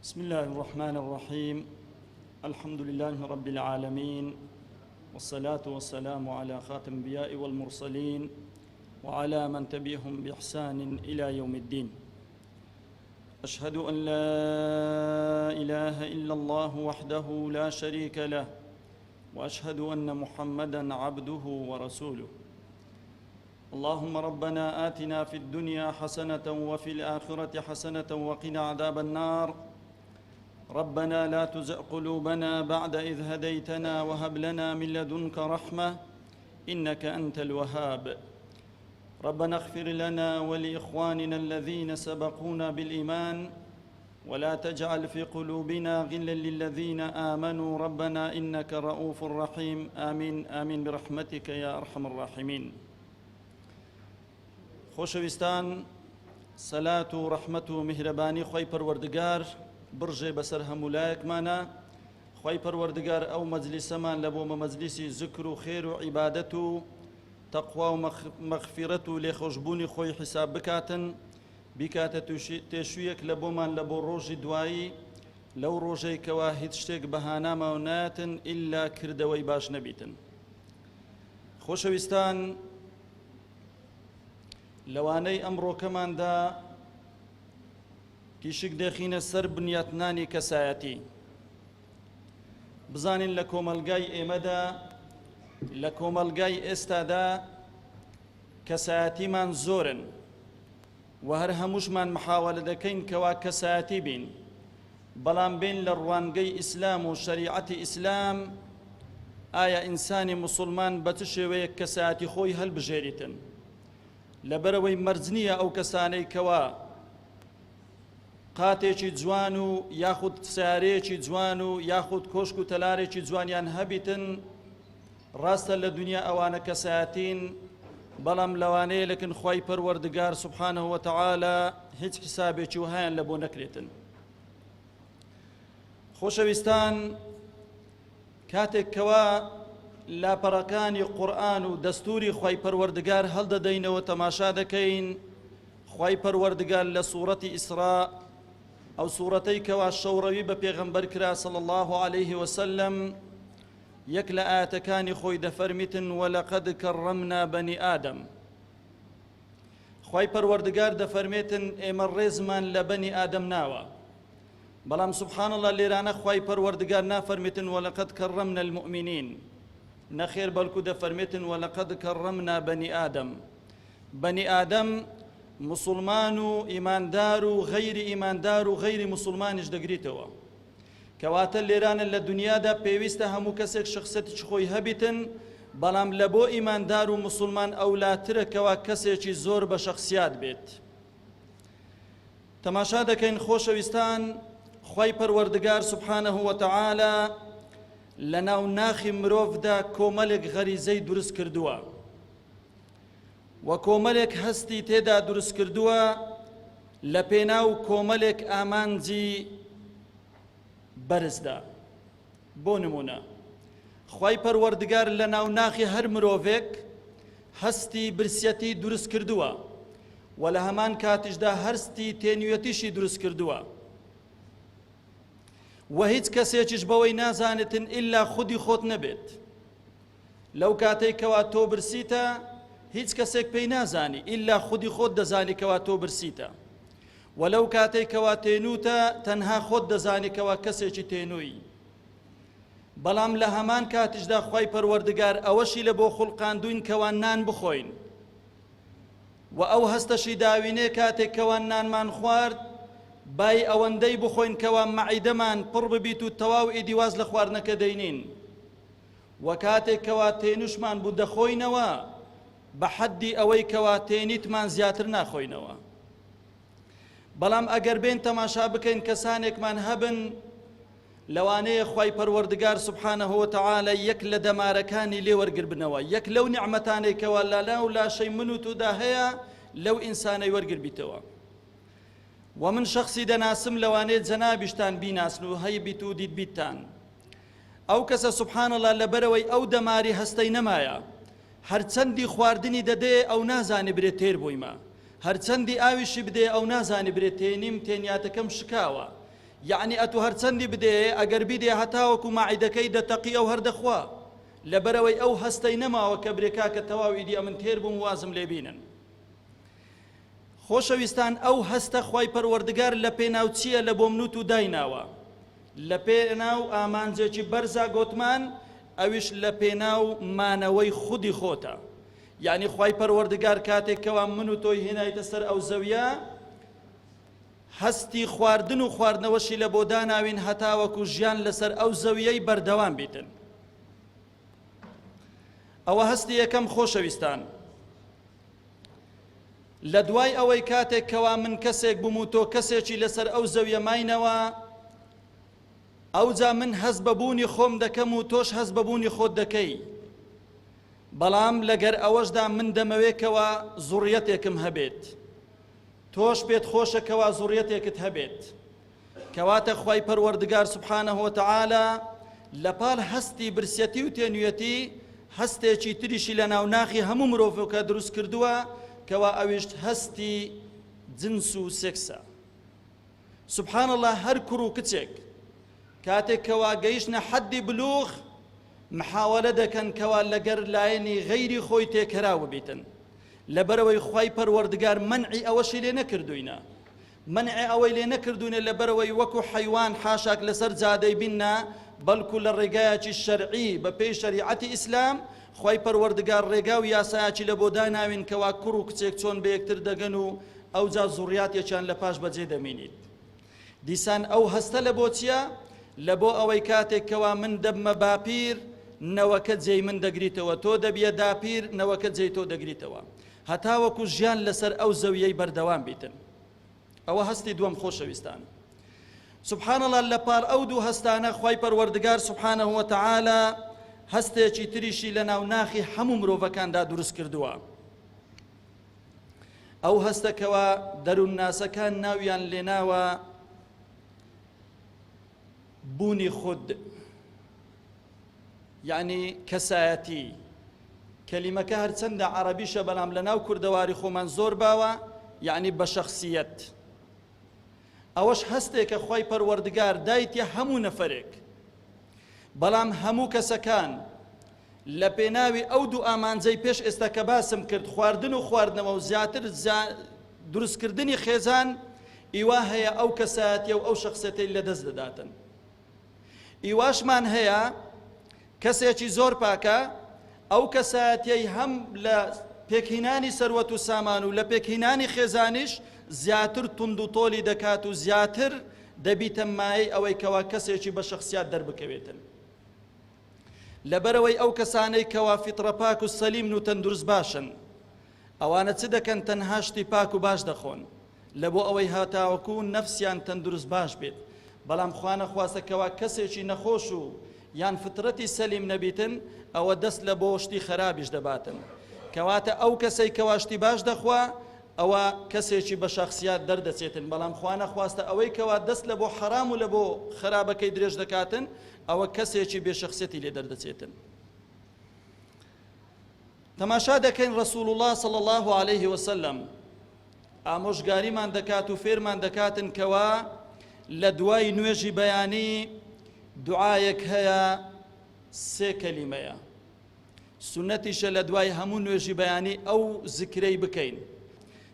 بسم الله الرحمن الرحيم. الحمد لله رب العالمين، والصلاة والسلام على خاتم الأنبياء والمرسلين وعلى من تبعهم بإحسان إلى يوم الدين. أشهد أن لا إله إلا الله وحده لا شريك له، وأشهد أن محمدًا عبده ورسوله. اللهم ربنا آتنا في الدنيا حسنة وفي الآخرة حسنة وقنا عذاب النار. ربنا لا تزغ قلوبنا بعد إذ هديتنا وهب لنا من لدنك رحمة إنك أنت الوهاب. ربنا اغفر لنا ولإخواننا الذين سبقونا بالإيمان ولا تجعل في قلوبنا غلا للذين آمنوا ربنا إنك رؤوف رحيم. آمين آمين برحمتك يا أرحم الراحمين. خۆشەویستان، سەلات و ڕەحمەت و میهرەبانی خۆی پەروەردگار بڕژێ بەسەر هەموو لایەکمانە. خۆی پەروەردگار ئەو مەجلیسەمان لە بۆ مەجلیسی زکر و خێر و عیبادەت و تەقوا و مەغفیرەت و لێخۆشبوونی خۆی حیساب بکاتن، بیکاتە تێشوویەک لە بۆمان لە بۆ ڕۆژی دوایی، لەو ڕۆژەی کەوا هیچ شتێک بەهانامەوە نایەتن ئیلا کردەوەی باش نەبیتن. خۆشەویستان، لەوانەی ئەمڕۆکەماندا تیشک دەخینە سەر بنیاتنانی کەسایەتی. بزانین لە کۆمەلگای ئێمەدا، لە کۆمەلگای ئێستادا کەسایەتیمان زۆرن و هەر هەمووشمان محاوەلە دەکەین کەوا کەسایەتی بین، بەڵام بین لە ڕوانگەی ئیسلام و شەریعەتی ئیسلام ئایا ئینسانی موسڵمان بە چ شێوەیەک کەسایەتی خۆی هەڵبژێریتن؟ لەبەرەوەی مەرج نییە ئەو کەسانەی کەوا قاتێکی جوان و یاخود سیارەیەکی جوان و یاخود کۆشک و تەلارێکی جوانیان هەبیتن، ڕاستە لە دنیا ئەوانە کەسایەتین، بەڵام لەوانەیە لەکن خی پەروەردگار سوبحانه وتعالى هیچ حسابێکی وهایان لە بۆ نەکرێتن. خۆشەویستان، کاتێک کەوا لاپەڕەکانی قورئان و دەستوری خی پەروەردگار هەڵدەدەینەوە تەماشا دەکەین، خی پەروەردگار لە سوورەتی ئیسرا، ئەو سوورەتەی کەوا شەوڕەوی بە پێغەمبەر کرا صلی الله عليه وسلم، یەک لە ئاەتەکانی خۆی دەفەرمیتن وەلەقەد کەڕەمنا بەنی ئادەم. خی پەروەردگار دەفەرمێتن ئێمە ڕێزمان لە بەنی ئادەم ناوە، بەڵام سوبحان الله لێرانە خی پەروەردگار نافەرمیتن وەلەقەد کەڕەمنا المؤمنین، نەخێر بەڵکو دەفەرمێتن وەلەقەد کەڕەمنا بەنی ئادەم. بەنی ئادەم مسلمان و ئیماندار و غەیری ئیماندار و غەیری مسلمانیش دەگریتەوە، کەواتە لێرانە لە دنیادا پێویستە هەموو کەسێک شخصەتی خۆی هەبیتن، بەڵام لە بۆ ئیماندار و مسلمان ئەولاترە کەوا کەسێکی زۆر بە شخصیات بێت. تەماشا دەکەین خۆشەویستان، خی پەروەردگار سوبحانه وتعالى لە ناو ناخی مرۆڤدا کۆمەلێک غەریزەی دروست کردووە و کۆمەلێک هەستی تێدا دروست کردووە، لە پێناو کۆمەلێک ئامانجی بەرزدا. بۆ نمونە، خی پەروەردگار لە ناو ناخی هەر مرۆڤێک هەستی برسەتی دروست کردووە و لە هەمان کاتیشدا هەستی تێنوێتیشی دروست کردووە و هیچ کەسێکیش بەوەی نازانێتن ئیلا خودی خۆت نەبێت. لەو کاتەی کەوا تۆ برسیتە هیچ کەسێک پێی نازانی ئیلا خودی خۆت دەزانی کەوا تۆ برسیتە، و لەو کاتەی کەوا تێنوتە تەنها خۆت دەزانی کەوا کەسێکی تێنووی. بەڵام لە هەمان کاتیشدا خی پەروەردگار ئەوەشی لە بۆ خوڵقاندوین کەوا نان بخۆین، و ئەو هەستەشی داوینێ کاتێک کەوا نانمان خوارد بای ئەوەندەی بخۆین کەوا مەعیدەمان پڕ ببیت و تەواو ئیدیواز لە خواردنەکە دەینین، و کاتێک کەوا تێنوشمان بوو دەخۆینەوە بە حەدی ئەوەی کەوا تێنیتمان زیاتر ناخۆینەوە. بەڵام ئەگەر بێن تەماشا بکەین کەسانێکمان هەبن لەوانەیە خی پەروەردگار سوبحانه وتعالى یەک لە دەمارەکانی لێ وەرگربنەوە، یەک لەو نیعمەتانەی کەوا لالاو لاشەی من و تودا هەیە لەو ئینسانەی وەرگربیتەوە. و من شخصی دەناسم لەوانەیە جەنابیشتان بیناسن و هەیبیت و دیت بیتتان. ئەو کەسە سوبحان الله لەبەرەوەی ئەو دەماری هەستەی نەمایە، هەرچەندی خواردنی دەدێ ئەو نازانێ برێت تێر بوویمە، هەرچەندی ئاویشی بدێ ئەو نازانێ برێت تێنیم تێنیاتەکەم شکاوە، یعنی ئەتو هەرچەندی بدێ ئەگەر بیدێ هەتاوەکو ماعیدەکەی دەتەقی ئەو هەردەخوا لەبەرەوەی ئەو هەستەی نەماوە کە برێکا کە تەواو ئیدی ئەمن تێر بووم وازم لێبینن. خۆشەویستان ئەو هەستە خوای پەروەردگار لە پێناو چییە لە بۆ منوت و دایناوە؟ لە پێناو ئامانجێکی بەرزا گۆتمان ئەویش لە پێناو مانەوەی خودی خۆتە. یعنی خوای پەروەردگار کاتێکەوە من و تۆی هێنایتە سەر ئەو زەویە هەستی خواردن و خواردنەوەشی لە بۆ داناوین هەتاوەکو ژیان لەسەر ئەو زەویەی بەردەوام بیتن. ئەوە هەستی یەکەم خۆشەویستان. لە دوای ئەوەی کاتێکەوە من کەسێک بووم و تۆ کەسێکی لەسەر ئەو زەویە ماینەوە ئەوجا من هەست بەبوونی خۆم دەکەم و تۆش هەست بەبوونی خۆت دەکەی. بەڵام لەگەر ئەوەشدا من دەمەوێتەوە زوڕیەتێکم هەبێت، تۆش پێت خۆشەکەوە زوڕیەتێکت هەبێت. کەواتە خوای پەروەردگار سوبحانەه وتەعالە لەپاڵ هەستی برسەتی و تێنوێتی هەستێکی تریشی لە ناوناخی هەموو مرۆڤەکە دروست کردووە کەوا ئەویش هەستی جنس و سێکسە. سوبحان الله هەر کوڕ و کچێک کاتێکەوە گەیشتنە حەدی بلوغ محاولە دەکەن کەوا لەگەر لایەنی غەیری خۆی تێکەراوە بیتن لەبەرەوەی خوای پەروەردگار منعی ئەوەشی لێ نەکردوینە، منعی ئەوەی لێ نەکردوونە لەبەرەوەی وەکو حەیوان حاشاک لەسەر جادەی بیننا بەڵکو لە ڕێگایەکی شەرعی بە پێی شەریعەتی ئیسلام خوای پەروەردگار ڕێگا و یاسایەکی لە بۆ داناوین کەوا کوڕ و کچێک چۆن بە یەکتر دەگەن و ئەوجا زوڕیاتێکیان لە پاش بەجێ دەمێنیت. دیسان ئەو هەستە لە بۆ چییە؟ لە بۆ ئەوەی کاتێکەوە من دەبمە باپیر نەوەکە جێی من دەگریتەوە، تۆ دەبیە داپیر نەوەکە جێی تۆ دەگریتەوە هەتاوەکو ژیان لەسەر ئەو زەویەی بەردەوام بیتن. ئەوە هەستی دووەم خۆشەویستان. سبحان الله لەپاڵ ئەو دوو هەستانە خوای پەروەردگار سبحانەه وتەعالە هەستێکی تریشی لە ناو ناخی هەموو مرۆڤەکاندا دروست کردووە. ئەو هەستەکەوە دەروون ناسەکان ناویان لێناوە بوونی خود، یعنی کەسایەتی. کەلیمەکە هەرچەندە عەرەبیشە بەڵام لە ناو کوردەواری خۆمان زۆر باوە، یعنی بە شەخسیەت. ئەوەش هەستێکە خوای پەروەردگار دایتە هەموو نەفەرێک، بەڵام هەموو کەسەکان لە پێناوی ئەو دوو ئامانجەی پێش ئێستا کە باسم کرد، خواردن و خواردنەوە و زیاتر دروستکردنی خێزان، ئیوا هەیە ئەو کەسایەتیە و ئەو شەخسەتەی لەدەست دەداتن. ئیواشمان هەیە کەسێکی زۆر پاکە، ئەو کەسایەتیەی هەم لە پێکهێنانی سەروەت و سامان و لە پێکهێنانی خێزانیش زیاتر توند و تۆلی دەکات و زیاتر دەبیتە مایەی ئەوەی کەوا کەسێکی بە شەخسیات دەربکەوێتن. لەبەرەوەی ئەو کەسانەی کەوا فیترە پاک و سەلیم و تەندروست باشن، ئەوانە چ دەکەن؟ تەنها شتی پاک و باش دەخۆن لە بۆ ئەوەی هاتاوەکو نەفسیان تەندروست باش بێت. بەڵام خوا نەخواستەکەوا کەسێکی نەخۆش و یان فترەتی سەلیم نەبیتن، ئەوە دەست لە بۆ شتی خەرابیش دەباتن. کەواتە ئەو کەسەی کەوا شتی باش دەخوا ئەوە کەسێکی بە شەخسیات دەردەچێتن، بەڵام خوا نەخواستە ئەوەی کەوا دەست لە بۆ حەرام و لە بۆ خەرابەکەی درێژ دەکاتن ئەوە کەسێکی بێشەخسیەتی لێ دەردەچێتن. تەماشا دەکەین ڕەسوول الله صلی الله عليه وسلم ئامۆژگاریمان دەکات و فێرمان دەکاتن کەوا لە دوای نوێژی بەیانی دوعایەک هەیە، سێ کەلیمەیە. سنەتیشە لە دوای هەموو نوێژی بەیانی ئەو زیکرەی بکەین.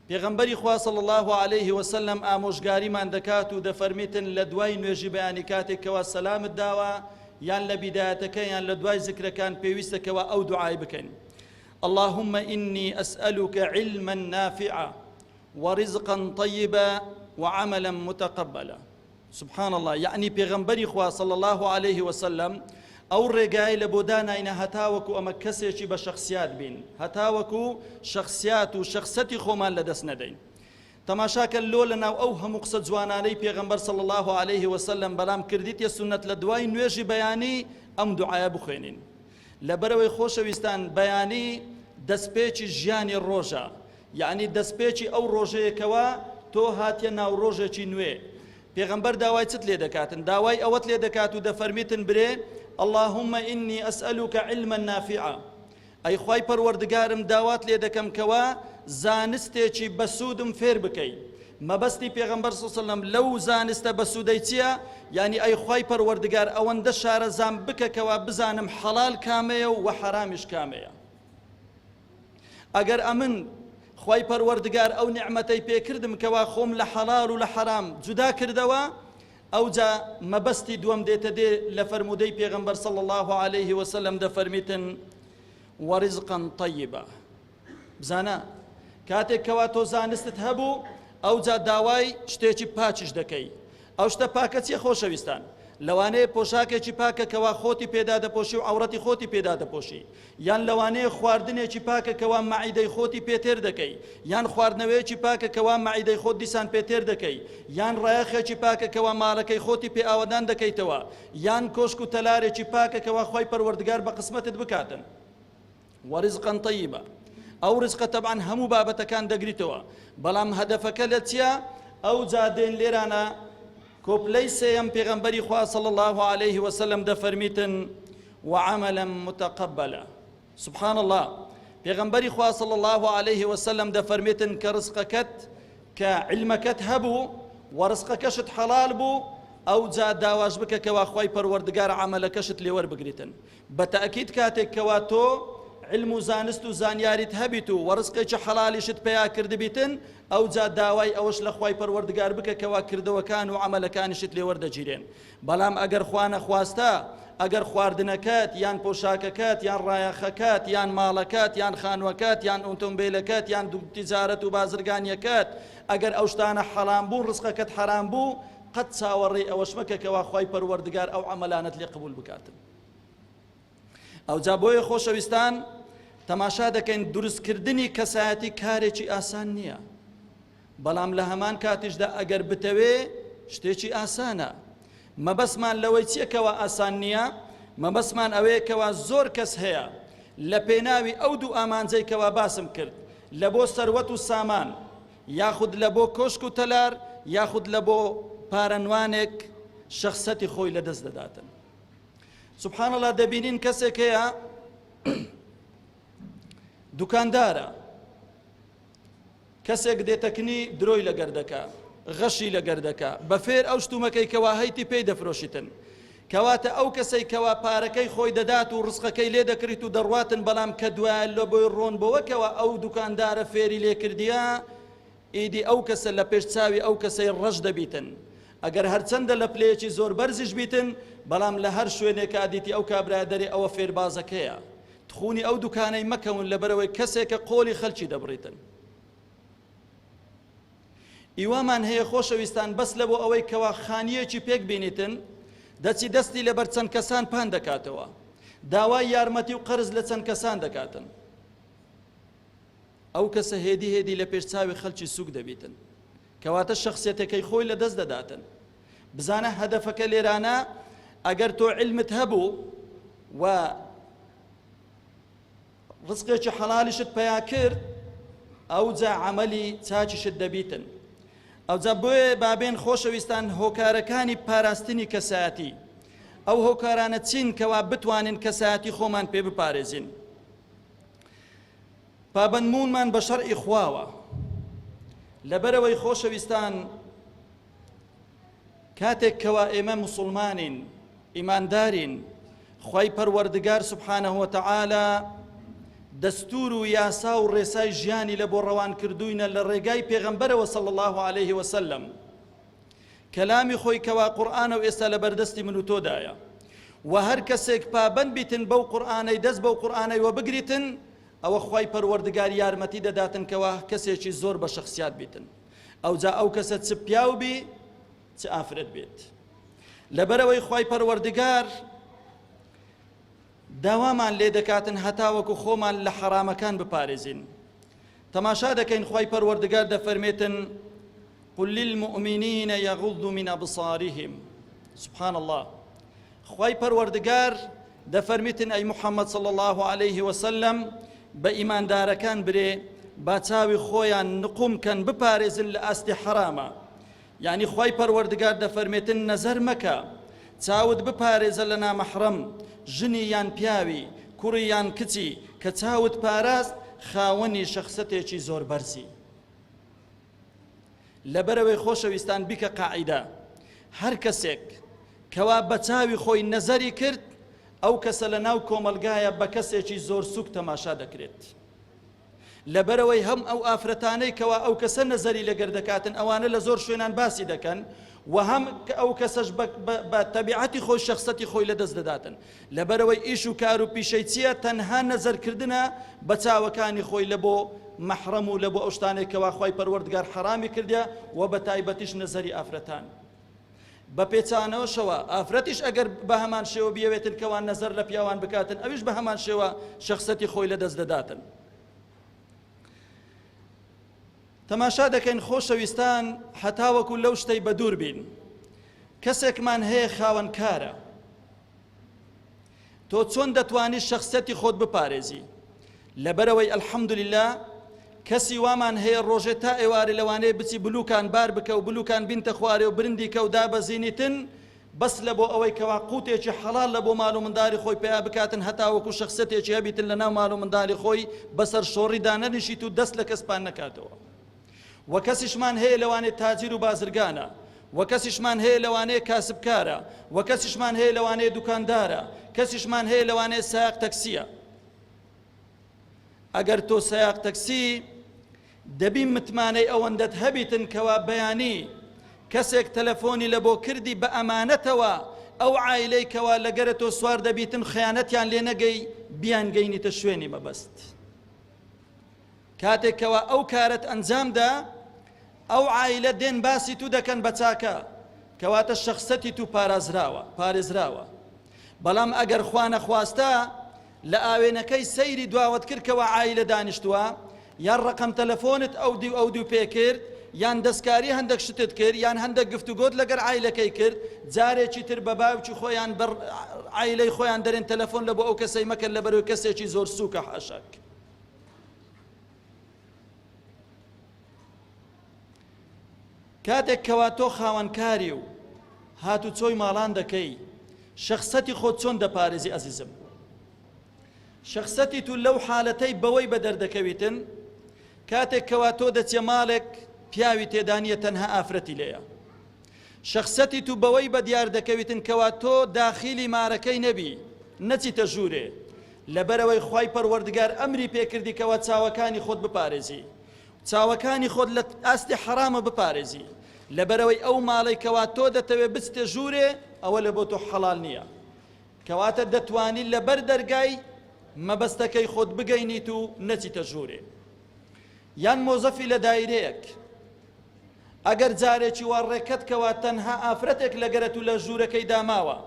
پێغەمبەری خوا صلی الله عليه وسلم ئامۆژگاریمان دەکات و دەفەرمیتن لە دوای نوێژی بەیانی کاتێکەوە سەلامت داوە یان لە بیدایەتەکە یان لە دوای زیکرەکان پێویستەکەوە ئەو دوعای بکەین. اللهم إني أسألك علما نافعا ورزقا طيبا وعملا متقبلا. سبحان الله، يعني پێغەمبەری خوا صلی الله عليه وسلم ئەو ڕێگای لە بۆ داناینە هەتاوەکو ئەمە کەسێکی بە شەخسیات بین، هەتاوەکو شەخسیات و شەخسەتی خۆمان لەدەست نەدەین. تەماشاکە لۆ لەناو ئەو هەموو قسە جوانانەی پێغەمبەر صلی الله عليه وسلم بەڵام کردیتە سنەت لە دوای نوێژی بەیانی ئەم دوعایە بخوێنین. لەبەرەوەی خۆشەویستان بەیانی دەستپێکی ژیانی ڕۆژە، یعنی دەستپێکی ئەو ڕۆژەیەکەوە تۆ هاتیە ناو ڕۆژێکی نوێ. پێغەمبەر داوای چت لێ دەکاتن؟ داوای ئەوەت لێ دەکات و دەفەرمیتن برێ اللهم إني أسألك علما نافعا. أي خواي پروردگارم داوات لێ دەکەم کەوا زانستێکی بەسوودم فێر بکەی، مەبەستی پێغەمبەر صلی الله علیه وسلم لەو زانستە بە سوودەی چییە؟ یعنی ئەی خوای پەروەردگار ئەوەندە شارەزام بکەکەوە بزانم حەڵال کامەیە و حەرامیش کامەیە. ئەگەر ئەمن خوای پەروەردگار ئەو نیعمەتەی پێکردم کەوا خۆم لە حەڵال و لە حەرام جودا کردەوە، ئەوجا مەبەستی دووەم دێتە دێ لە فەرمودەی پێغەمبەر صلی الله عليه وسلم دەفەرمیتن وەرزقا طیبا. بزانە کاتێک کەوا تۆ زانستت هەبوو ئەوجا داوای شتێکی پاچش دەکەی. ئەو شتە پاکە چیە خۆشەویستان؟ لەوانەیە پۆشاکێکی پاکە کەوا خۆتی پێدا دەپۆشی و عەوڕەتی خۆتی پێدا دەپۆشی، یان لەوانەیە خواردنێکی پاکە کەوا مەعیدەی خۆتی پێتێر دەکەی، یان خواردنەوەیەکی پاکە کەوا مەعیدەی خۆت دیسان پێتێر دەکەی، یان ڕایەخێکی پاکە کەوا ماڵەکەی خۆتی پێ ئاوەدان دەکەیتەوە، یان کۆشک و تەلارێکی پاکە کەوا خوای پەروەردگار بە قسمەتت بکاتن. وەرزقا طیبا. ئەو ڕزقە تەبعاً هەموو بابەتەکان دەگریتەوە، بەڵام هەدەفەکە لە چییە؟ ئەو جادێن لێرانە کۆپلەی سێیەم پێغەمبەری خوا صلی الله عليه وسلم دەفەرمیتن وعملا متقبلا. سبحان الله، پێغەمبەری خوا صلی الله عليه وسلم دەفەرمیتن کە ڕزقەکەت کە علمەکەت هەبوو و ڕزقەکەشت حەڵال بوو، ئەو جا داواش بکە کەوا خوای پەروەردگار عەمەلەکەشت لێوەربگریتن. بەتەئکید کاتێک کەوا تۆ علم و زانست و زانیاریت هەبیت و وەڕزقێکی حەڵالیشت پێیا کردبیتن، ئەو جا داوای ئەوەش لە خوای پەروەردگار بکە کەوا کردەوەکان و عەمەلەکانیشت لێوەردەگیرێن. بەڵام ئەگەر خوا نەخواستە، ئەگەر خواردنەکەت یان پۆشاکەکەت یان ڕایەخەکەت یان ماڵەکەت یان خانووەکەت یان ئۆتۆمبیلەکەت یان تیجارەت و بازرگانیەکەت ئەگەر ئەو شتانە حەڵام بوو ڕزقەکەت حەرام بوو، قەت چاوەڕێی ئەوەش مەکە کەوا خوای پەروەردگار ئەو عەمەلانت لێ قبول بکاتن. ئەو جا بۆیە خۆشەویستان تەماشا دەکەین دروستکردنی کەسایەتی کارێکی ئاسان نییە، بەڵام لە هەمان کاتیشدا ئەگەر بتەوێ شتێکی ئاسانە. مەبەسمان لەوەی چیەکەوە ئاسان نییە، مەبەسمان ئەوەیە کەوا زۆر کەس هەیە لە پێناوی ئەو دوو ئامانجەی کەوا باسم کرد، لە بۆ سەروەت و سامان، یاخود لە بۆ کۆشک و تەلار، یاخود لە بۆ پارەنوانێک شەخسەتی خۆی لەدەست دەداتن. سبحان الله، دەبینین کەسێک هەیە دوکاندارە، کەسێک دێتەکنی درۆی لەگەر دەکا، غەشی لەگەر دەکا، بە فێر ئەو شتومەکەی کەوا هەیتی پێی دەفرۆشیتن. کەواتە ئەو کەسەی کەوا پارەکەی خۆی دەدات و ڕزقەکەی لێ دەکریت و دەڕواتن، بەڵام کە دوایە لە بۆی ڕۆن بۆوەکەوە ئەو دوکاندارە فێری لێ کردیە، ئیدی ئەو کەسە لە پێش چاوی ئەو کەسەی ڕەش دەبیتن. ئەگەر هەرچەندە لە پلەیەکی زۆر بەرزیش بیتن، بەڵام لە هەر شوێنێکە دیتی ئەو کابرادەری ئەوە فێربازەکەیە. تخونی ئەو دوکانەی مەکەون لەبەرەوەی کەسێکە قۆڵی خەڵکی دەبڕیتن. ئیوامان هەیە خۆشەویستان بەس لە بۆ ئەوەی کەوا خانیەکی پێک بینیتن، دەچی دەستی لەبەر چەند کەسان پان دەکاتەوە، داوای یارمەتی و قەرز لە چەند کەسان دەکاتن. ئەو کەسە هێدی هێدی لە پێشچاوی خەڵکی سوک دەبیتن، کەواتە شخصیەتەکەی خۆی لە دەست دەداتن. بزانە هەدەفەکە لێرانە ئەگەر تۆ علمت هەبوو و ڕزقێکی حەڵالیشت پیا کرد، ئەو جا عەمەلی چاچیشت دەبیتن. ئەو جا بۆیە بابێن خۆشەویستان هۆکارەکانی پاراستنی کەسایەتی، ئەو هۆکارانە چین کەوا بتوانین کەسایەتی خۆمان پێ بپارێزین. پابەندمونمان بە شەرعی خواوە، لەبەرەوەی خۆشەویستان کاتێک کەوا ئێمە موسڵمانین، ئیماندارین، خوای پەروەردگار سبحانەه وتەعالە دەستور و یاسا و ڕێسای ژیانی لە بۆ ڕەوان کردوینە لە ڕێگای پێغەمبەرەوە صلی الله عليه وسلم. کەلامی خۆی کەوا قورئانە و ئێستا لە بەردەستی من و تۆدایە، و هەر کەسێک پابەند بیتن بەو قورئانەی دەست بەو قورئانەی وە بگریتن، ئەوە خوای پەروەردگار یارمەتی دەداتن کەوا کەسێکی زۆر بە شخصیات بیتن. ئەو جا ئەو کەسە چ پیاو بی چ ئافرەت بێت. لەبەرەوەی خوای پەروەردگار داوامان لێ دەکاتن هەتاوەکو خۆمان لە حەرامەکان بپارێزین. تەماشا دەکەین خوای پەروەردگار دەفەرمێتن قل للمؤمنین یغضوا من أبصارهم. سبحان الله، خوای پەروەردگار دەفەرمێتن ئەی محەممەد صلی الله عليه وسلم بە ئیماندارەکان برێ با چاوی خۆیان نقومکەن بپارێزن لە ئاستی حەرامە. یعنی خوای پەروەردگار دەفەرمێتن نەزەر مەکە، چاوت بپارێزە لە نامەحرەم، ژنی یان پیاوی، کوڕی یان کچی کە چاوت پاراست خاوەنی شەخسەتێکی زۆر بەرزی. لەبەرەوەی خۆشەویستان بیکە قاعیدە هەر کەسێک کەوا بە چاوی خۆی نەزەری کرد ئەو کەسە لە ناو کۆمەلگایە بە کەسێکی زۆر سوک تەماشا دەکرێت لەبەرەوەی هەم ئەو ئافرەتانەی کەوا ئەو کەسە نەزەری لەگەر دەکاتن ئەوانە لە زۆر شوێنان باسی دەکەن و هەم ئەو کەسەش بە تەبیعەتی خۆی شەخسەتی خۆی لەدەست دەداتن لەبەرەوەی ئیش و کار و پیشەی چییە تەنها نەزەرکردنە بە چاوەکانی خۆی لە بۆ مەحرەم و لە بۆ ئەو شتانێک کەوا خوای پەروەردگار حەرامی کردیە و بە تایبەتیش نەزەری ئافرەتان بە پێچانەوەشەوە ئافرەتیش ئەگەر بە هەمان شێوە بیەوێتن کەوان نەزەر لە پیاوان بکاتن ئەویش بە هەمان شێوە شەخسەتی خۆی لەدەست دەداتن تەماشا دەکەین خۆشەویستان هەتاوەکو لەو شتەی بە دوور بین کەسێکمان هەیە خاوەنکارە تۆ چۆن دەتوانی شەخسەتی خۆت بپارێزی لەبەرەوەی ئەلحەمدولله کەسی وامان هەیە ڕۆژێ تا ئێوارە لەوانەیە بچی بلوکان بار بکە و بلوکان بینتە خوارێ و برندی کە و دابەزینیتن بەس لە بۆ ئەوەی کەوا قوتێکی حەڵال لە بۆ ماڵ و منداڵی خۆی پێیا بکاتن هەتاوەکو شەخسەتێکی هەبیتن لە ناو ماڵ و منداڵی خۆی بەسەر شۆڕیدا نەنیشیت و دەست لە کەسپان نەکاتەوە و کەسیشمان هەیە لەوانەیە تاجیر و بازرگانە و کەسیشمان هەیە لەوانەیە کاسبکارە و کەسیشمان هەیە لەوانەیە دوکاندارە کەسیشمان هەیە لەوانەیە سایق تەکسیە ئەگەر تۆ سایق تەکسی دەبی متمانەی ئەوەندەت هەبیتن کەوا بەیانی کەسێک تەلەفۆنی لە بۆ کردی بە ئەمانەتەوە ئەو عایلەی کەوا لەگەرە تۆ سوار دەبیتن خەیانەتیان لێ نەگەی بیانگەینیتە شوێنی مەبەست کاتێک کەوا ئەو کارت ئەنجامدا ئەو عایلە دێن باسی تو دەکەن بە چاکە کەواتە شەخسەتی تو پارێزراوە بەڵام ئەگەر خوا نەخواستە لە ئاوێنەکەی سەیری دواوت کرد کەوا عایلە دانیشتووە یان ڕقم تەلەفۆنت ئەو دوو پێ کرد یان دەستکاری هەندێک شتت کرد یان هەندێک گفتوگۆت لەگەر عایلەکەی کرد جارێکی تر بە باوکی خۆیان بەر عایلەی خۆیان دەرێن تەلەفۆن لە بۆ ئەو کەسەی مەکەن لەبەرەوەی کەسێکی زۆر سووکە حاشاک کاتێک کەوا تۆ خاوەنکاری و هاتوچۆی ماڵان دەکەی شەخسەتی خۆت چۆن دەپارێزی ئەزیزم شەخسەتی تو لەو حالەتەی بەوەی بە دەردەکەویتن کاتێک کەوا تۆ دەچێ ماڵێک پیاوی تێدانیە تەنها ئافرەتی لێیە شەخسەتی تو بەوەی بە دیار دەکەویتن کەوا تۆ داخیلی مارەکەی نەبی نەچیتە ژوورێ لەبەرەوەی خوای پەروەردگار ئەمری پێکردی کەوا چاوەکانی خۆت بپارێزی چاوەکانی خۆت لە ئاستی حرامە بپارێزی لەبەرەوەی ئەو ماڵی کەوا تۆ دەتەوێت بچتە ژوورێ ئەوە لە بۆ تۆ حەڵال نییە کەواتە دەتوانی لەبەر دەرگای مەبەستەکەی خۆت بگەینیت و نەچیتە ژوورێ یان مۆزەفی لە دایرەیەک ئەگەر جارێکی وا ڕێکەت کەوا تەنها ئافرەتێک لەگەرت و لە ژوورەکەی داماوە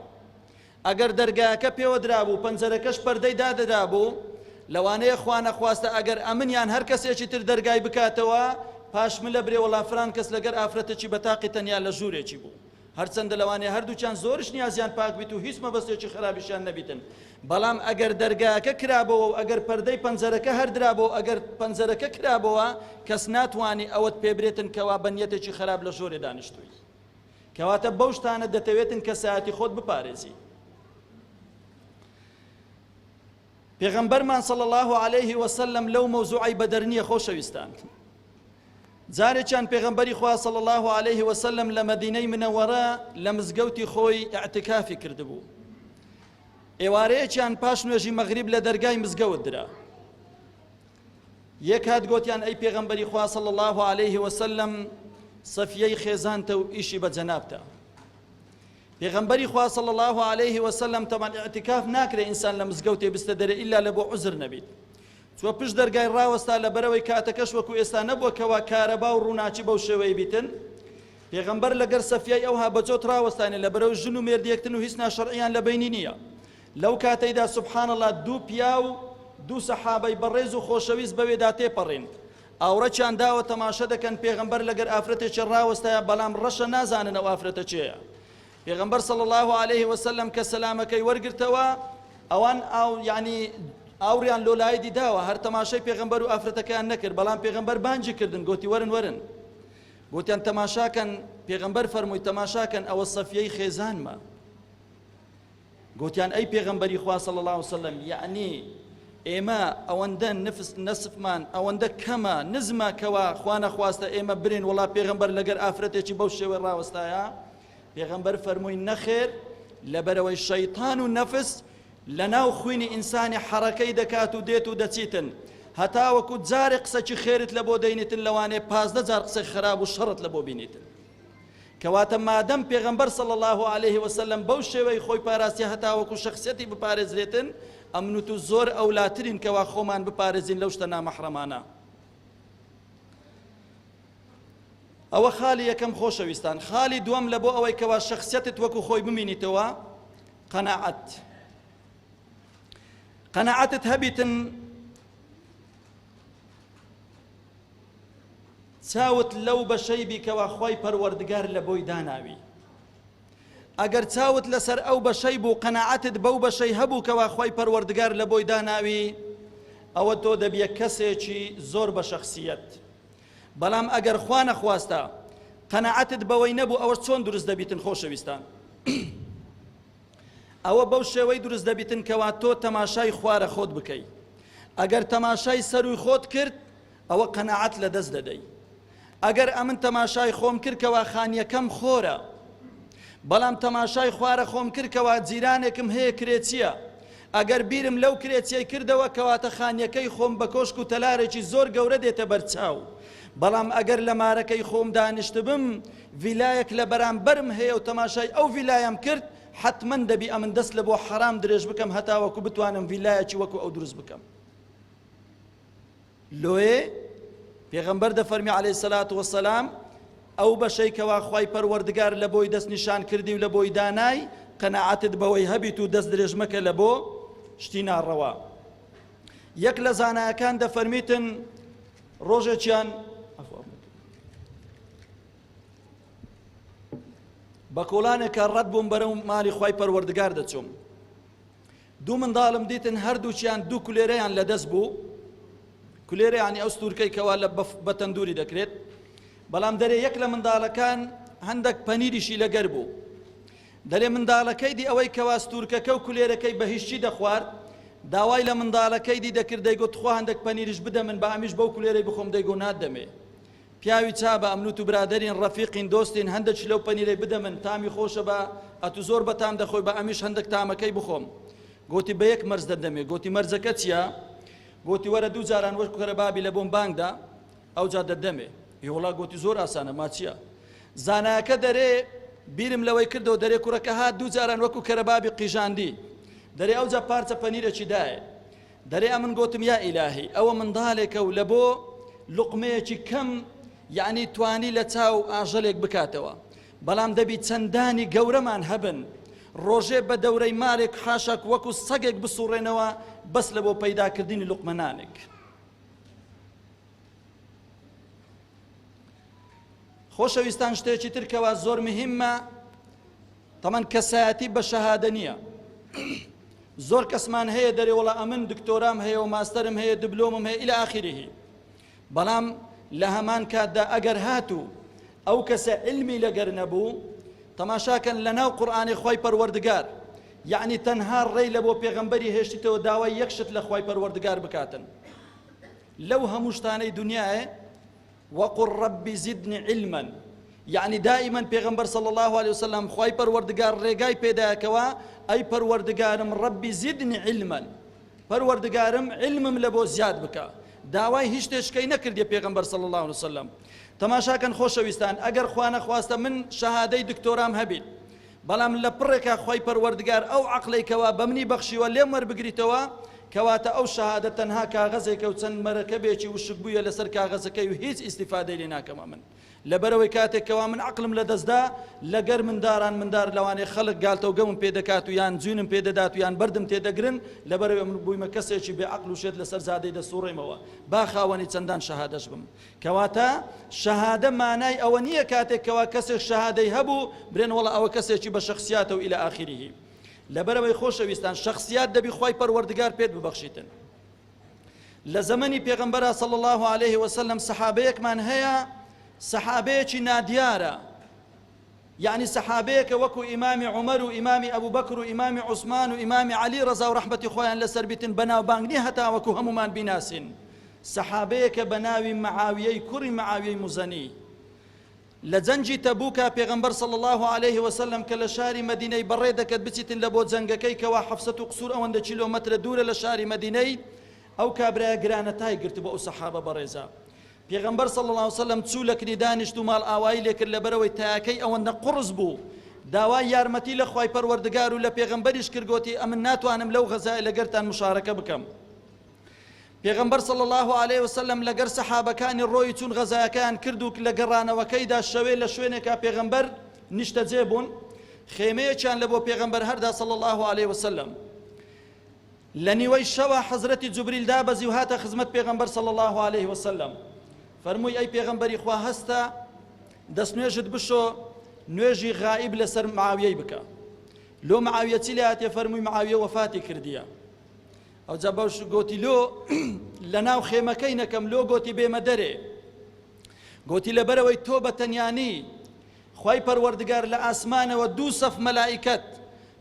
ئەگەر دەرگایەکە پێوە درابوو پەنجەرەکەش پەردەی دادەدابوو لەوانەیە خوا نەخواستە ئەگەر ئەمنیان هەر کەسێکی تر دەرگای بکاتەوە پاشملە برێ وەڵافران کەس لەگەر ئافرەتێکی بەتاقی تەنیا لە ژوورێکی بوو هەرچەندە لەوانەیە هەردووچیان زۆرش نیازیان پاک بیت و هیچ مەبەستێکی خراپیشیان نەبیتن بەڵام ئەگەر دەرگایەکە کرابەوە و ئەگەر پەردەی پەنجەرەکە هەردرابەوە ئەگەر پەنجەرەکە کرابەوە کەس ناتوانی ئەوەت پێبرێتن کەوا بەنیەتێکی خراپ لە ژوورێ دانیشتووی کەواتە بەو شتانە دەتەوێتن کە ساعەتی خۆت بپارێزی پێغەمبەرمان صلی الله عليه وسلم لەو مەوزوعی بەدەرنیە خۆشەویستان جارێکیان پێغەمبەری خوا صلی الله عليه وسلم لە مەدینەی منەوەرە لە مزگەوتی خۆی ئەعتکافی کردبوو ئێوارەیەکیان پاش نوێژی مەغریب لە دەرگای مزگەوت درا یەک هات گوتیان ئەی پێغەمبەری خوا صلی الله عليه وسلم سەفیەی خێزانتە و ئیشی بە جەنابتە پێغەمبەری خوا صلی الله عليه وسلم تەمان ئیعتیکاف ناکرێ ئینسان لە مزگەوتێ بستە دەرێ ئیلا لە بۆ عوزر نەبیت چوە پشت دەرگای ڕاوەستا لەبەرەوەی کاتەکەش وەکو ئێستا نەبووە کەوا کارەبا و ڕووناچی بەو شێوەی بیتن پێغەمبەر لەگەر سەفیای ئەوها بەجۆت ڕاوەستانێ لەبەرەوەی ژن و مێردیەکتن و هیچ ناشەرعیان لە بینی نییە لەو کاتەیدا سوبحان الله دوو پیا و دوو سەحابەی بەڕێز و خۆشەویست بەوێدا تێپەڕین ئاوڕەچیان داوە تەماشە دەکەن پێغەمبەر لەگەر ئافرەتێکی ڕاوەستایە بەڵام ڕەشە نازانن ئەو ئافرەتە چێیە پێغەمبەر صلی الله عليه وسلم کە سەلامەکەی وەرگرتەوە ئەوان یعنی ئاوریان لۆلایەتی داوە هەر تەماشای پێغەمبەر و ئافرەتەکەیان نەکرد بەڵام پێغەمبەر بانگی کردن گوتی وەرن گوتیان تەماشاکەن پێغەمبەر فەرمووی تەماشاکەن ئەوە سەفیەی خێزانمە گوتیان ئەی پێغەمبەری خوا صلی الله عليه وسلم یعنی ئێمە ئەوەندە نەسفمان ئەوەندە کەمە نزمە کەوا خوا نەخواستە ئێمە برین وڵا پێغەمبەر لەگەر ئافرەتێکی بەو شێوەی ڕاوەستایە پێغەمبەر فەرمووی نەخێر لەبەرەوەی شەیطان و نەفس لەناو خوێنی ئینسانی حەرەکەی دەکات و دێت و دەچیتن هەتا وەکو جارێ قسەی خێرت لە بۆ دەینێتن لەوانێ 15 جار قسەی خراپ و شەڕت لە بۆ بینیتن کەواتە مادەم پێغەمبەر صلی الله عليه وسلم بەو شێوەی خۆی پاراستە هەتا وەکو شەخسیەتی بپارێزرێتن ئەمنوت و زۆر ئەولاترین کەوا خۆمان بپارێزین لەو شتە نامەحرەمانە ئەوە خاڵی یەکەم خۆشەویستان خاڵی دووەم لە بۆ ئەوەی کەوا شەخسیەتت وەکو خۆی بمینیتەوە قەناعەتت هەبیتن چاوت لەو بەشەی بیکەوە خۆی پەروەردگار لە بۆی داناوی ئەگەر چاوت لەسەر ئەو بەشەی بوو قەناعەتت بەو بەشەی هەبوو کەوا خۆی پەروەردگار لە بۆی داناوی ئەوە تۆ دەبیە کەسێکی زۆر بە شەخسیەت بەڵام ئەگەر خوا نەخواستە قەناعەتت بەوەی نەبوو ئەوە چۆن دروست دەبیتن خۆشەویستان ئەوە بەو شێوەی دروست دەبیتن کەوا تۆ تەماشای خوارە خۆت بکەی ئەگەر تەماشای سەروی خۆت کرد ئەوە قەناعەت لە دەست دەدەی ئەگەر ئەمن تەماشای خۆم کرد کەوا خانیەکەم خۆرە بەڵام تەماشای خوارە خۆم کرد کەوا جیرانێکم هەیە کرێچیە ئەگەر بیرم لەو کرێچیەی کردەوە کەواتە خانیەکەی خۆم بە کۆشک و تەلارێکی زۆر گەورە دێتە بەرچاو بەڵام ئەگەر لە مارەکەی خۆم دانیشت بم ڤیلایەک لە بەرامبەرم هەیە و تەماشای ئەو ڤیلایم کرد حتمەن دەبی ئەمن دەست لە بۆ حەرام درێژ بکەم هەتا وەکو بتوانم ڤیلایەکی وەکو ئەو دروست بکەم لۆیێ پێغەمبەر دەفەرمی عەلەیهی سەلات وەسەلام ئەو بەشەی کەوا خوای پەروەردگار لە بۆی دەست نیشان کردی و لە بۆی دانای قەناعەتت بەوەی هەبیت و دەست درێژ مەکە لە بۆ شتی ناڕەوا یەک لە زانایەکان دەفەرمیتن ڕۆژێکیان بە کۆڵانێکە ڕەت بووم بەرەو ماڵی خوای پەروەردگار دەچووم دوو منداڵم دیتن هەردووچیان دوو کولێرەیان لەدەست بوو کولێرە یعنی ئەو ستوورکەی کەوا لە بە تەندوری دەکرێت بەڵام دەرێ یەک لە منداڵەکان هەندێک پەنیریشی لەگەر بوو دەرێ منداڵەکەی دی ئەوەی کەوا ستوورکەکە و کولێرەکەی بە هیچی دەخوارد داوای لە منداڵەکەی دی دەکرد دەیگوت خوا هەندێک پەنیریش بدە من بە ئەمیش بەو کولێرەی بخۆم دەیگو نادەمێ پیاوی چابە ئەمنوت و برادەرین ڕەفیقین دۆستین هەندێک لەو پەنیرەی بدە من تامی خۆشە بە ئەتو زۆر بە تام دەخۆی بە ئەمیش هەندێک تامەکەی بخۆم گوتی بە یەک مەرز دەدەمێ گوتی مەرزەکە چییە گوتی وەرە دوو جاران وەک کەرە بابی لە بۆم بانگدا ئەو جا دەدەمێ هیوڵا گوتی زۆر ئاسانە ما چییە زانایەکە دەرێ بیرم لەوەی کردەوە دەرێ کوڕەکە هات دوو جاران وەکو کەرە بابی قیژاندی دەرێ ئەو جا پارچە پەنیرێکی دایە دەرێ ئەمن گوتم یا ئیلاهی ئەوە منداڵێکە و لە بۆ لوقمەیەکی کەم یعنی توانی لە چاو ئاژەلێک بکاتەوە بەڵام دەبی چەندانی گەورەمان هەبن ڕۆژێ بە دەورەی مارێک حاشاک وەکو سەگێک بسوڕێنەوە بەس لە بۆ پەیداکردنی لوقمەنانێک خۆشەویستان شتێکی ترکەوە زۆر مهمە تەمان کەسایەتی بە شەهادە نییە زۆر کەسمان هەیە دەرێ وەڵا ئەمن دکتۆرام هەیە و ماستەرم هەیە دبلۆمم هەیە إلى آخره بەڵام لە هەمان کاتدا ئەگەر هاتوو ئەو کەسە علمی لەگەر نەبوو تەماشاکەن لەناو قورئانی خوای پەروەردگار یعنی تەنها ڕێی لە بۆ پێغەمبەری هێشتیتەوە داوای یەکشت لە خوای پەروەردگار بکاتن لەو هەموو شتانەی دنیاە وەقل ڕەبی زیدنی علما یعنی دائما پێغەمبەر صلی الله عليه وسلم خوای پەروەردگار ڕێگای پێدایەکەوە ئەی پەروەردگارم ڕەبی زیدنی علما پەروەردگارم علمم لە بۆ زیاد بکە داوای هیچ شتێشکەی نەکردی پێغەمبەر صلی الله عليه وسلم تەماشاکەن خۆشەویستان ئەگەر خوا نەخواستە من شەهادەی دکتۆرام هەبیت بەڵام لە پڕێکا خوای پەروەردگار ئەو عەقڵێکەوە بە منی بەخشیوە لێم وەربگریتەوە کەواتە ئەو شەهادە تەنها کاغەزێکە و چەند مەرەکەبێکی وشک بوویە لەسەر کاغەزەکەی و هیچ ئیستیفادەی لێ ناکەمە من لەبەرەوەی کاتێکەوە من عەقڵم لە دەستدا لەگەر منداران مندار لەوانەیە خەڵک گالتە و گەمم پێ دەکات و یان جوینم پێ دەدات و یان بەردم تێدەگرن لەبەرەوەی من بوویمە کەسێکی بێ عەقڵ و شێت لەسەر زادەی دەسوڕێمەوە با خاوەنی چەندان شەهادەش بم کەواتە شەهادە مانای ئەوە نییە کاتێکەوە کەسێک شەهادەی هەبوو برێن وەڵا ئەوە کەسێکی بە شەخسیاتە و إلى آخره لەبەرەوەی خۆشەویستان شەخسیات دەبی خوای پەروەردگار پێت ببەخشیتن لە زەمەنی پێغەمبەر صلی الله عليه وسلم سەحابەیەکمان هەیە سەحابەیەکی نادیارە يعني سحابيك وكو إمام عمر وإمام أبو بكر وإمام عثمان وإمام علي رضا ورحمة خوان لسربت بناو بانغني هتا وكو هممان بناس سحابيك بناوي معاوية كري معاوية مزني لزنجي تبوكا پیغمبر صلى الله عليه وسلم كالشاري مدينة بريدك بسيتن لبوت زنگكي كوا حفصة قصور اوان دا كيلومتر دور لشاري مدينة او كابرا گرانتاي قرت بو صحابة بريزا پیغمبر صلى الله عليه وسلم تسولك ندانشتو مال آوائی لكر لبروي تاكي اوان دا قرز بو داوای یارمەتی لە خوای پەروەردگار و لە پێغەمبەریش کردگۆتی ئەمن ناتوانم لەو غەزای لەگەرتان مشارەکە بکەم. پێغەمبەر صلی الله عليه وسلم لەگەر سەحابەکانی ڕۆی چوون غەزایەکەیان کرد و لە گەڕانەوەکەیدا شەوێ لە شوێنێکا پێغەمبەر نیشتەجێ بوون، خێمەیەکیان لە بۆ پێغەمبەر هەردا صلی الله عليه وسلم. لە نیوەی شەوە حەزرەتی جوبریل دابەزی و هاتە خزمەت پێغەمبەر صلی الله عليه وسلم. فەرمووی ئەی پێغەمبەری خوا هەستە دەستنوێژت بشۆ نوێژی غائب لەسەر معاویەی بکە. لۆ معاویە چی لێ هاتێ؟ فەرمووی معاویە وەفاتی کردیە. ئەو جا بەوش گوتی لۆ لەناو خێمەکەی نەکەم، لۆ گوتی بێمە دەرێ. گوتی لەبەرەوەی تۆ بە تەنیانی خوای پەروەردگار لە ئاسمانەوە 200 مەلائیکەت،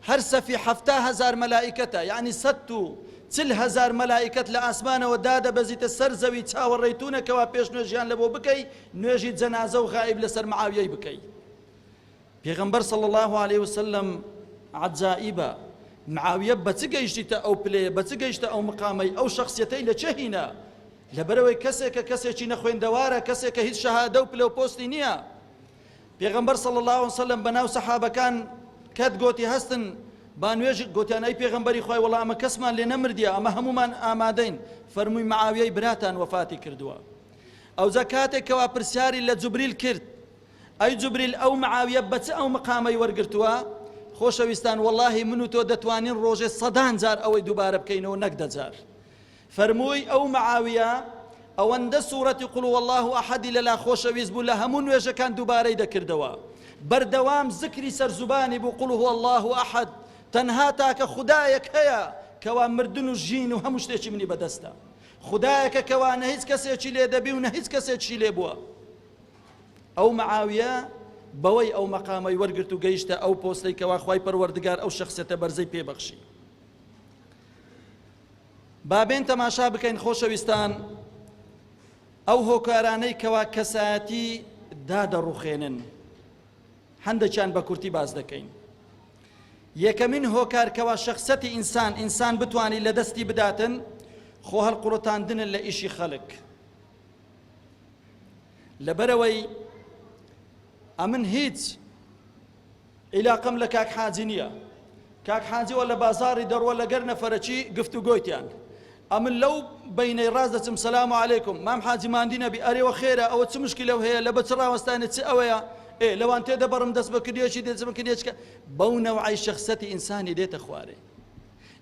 هەر سەفی 7,000 مەلائیکەتە، یعنی 140,000 مەلائیکەت لە ئاسمانەوە دادەبەزیتە سەر زەوی چاوەڕێیتونەکەوە پێش نوێژیان لە بۆ بکەی، نوێژی جەنازە و غائب لەسەر معاویەی بکەی. پێغەمبەر صلی الله عليه وسلم عجائبە معاویە بە چ گەیشتیتە ئەو پلەیە، بە چ گەیشتە ئەو مقامەی، ئەو شەخسیەتەی لە چه هینە؟ لەبەرەوەی کەسێکە کەسێکی نەخوێندەوارە، کەسێکە هیچ شەهادە و پلە و پۆستی نییە. پێغەمبەر صلی الله عليه وسلم بەناو سەحابەکان کەت گوتی هەستن با نوێژ، گوتیان ئەی پێغەمبەری خوای وەڵا ئەمە کەسمان لێ نەمردیە، ئەمە هەمومان ئامادەین. فەرمووی معاویەی براتان وەفاتی کردووە. ئەوجا کاتێکەوە پرسیاری لە جوبریل کرد، ئەی جوبریل ئەو معاویە بەچ ئەو مقامەی وەرگرتووە؟ خۆشەویستان وەڵاهی من و تۆ دەتوانین ڕۆژێ 100 جار ئەوەی دووبارە بکەینەوە، نەک 10 جار. فەرمووی ئەو معاویە ئەوەندە سوورەتی قول والله ئەحەدی لەلا خۆشەویست بوو لە هەموو نوێژەکان دووبارەی دەکردەوە، بەردەوام زکری سەرزوبانی بوو قول هو الله ئەحەد، تەنها تاکە خودایەک هەیە کەوا مردن و ژین و هەموو شتێکی منی بەدەستە، خودایەکە کەوا نە هیچ کەسێکی لێ دەبی و نە هیچ کەسێکی لێ بووە. ئەو معاویە بەوەی ئەو مەقامەی وەرگرت و گەیشتە ئەو پۆستەی کەوا خوای پەروەردگار ئەو شەخسیەتە بەرزەی پێبەخشی. بابێن تەماشا بکەین خۆشەویستان ئەو هۆکارانەی کەوا کەسایەتی دادەڕوخێنن، هەندێکیان بە کورتی باز دەکەین. یەکەمین هۆکار کەوا شەخسەتی ئینسان بتوانی لە دەستی بداتن، خۆ هەڵقوڕەتاندنن لە ئیشی خەڵک. لەبەرەوەی ئەمن هیچ عیلاقەم لە کاک حاجی نییە، کاک حاجیوە لە بازاری دەڕوە لەگەر نەفەرەکی گفتوگۆیتیان، ئەمن لەو بەینەی ڕاز دەچم سەلام عەلەیکم مام حاجی ماندی نەبی، ئەرێوە خێرە ئەوە چ مشکلە هەیە لە بە چ ڕاوەستانێت چ ئەوەیە؟ لەوان تێدە بەڕم دەست بە کردێکی دەچم کردێچکە بەو نەوعی شەخسەتی ئینسانی دێتە خوارێ.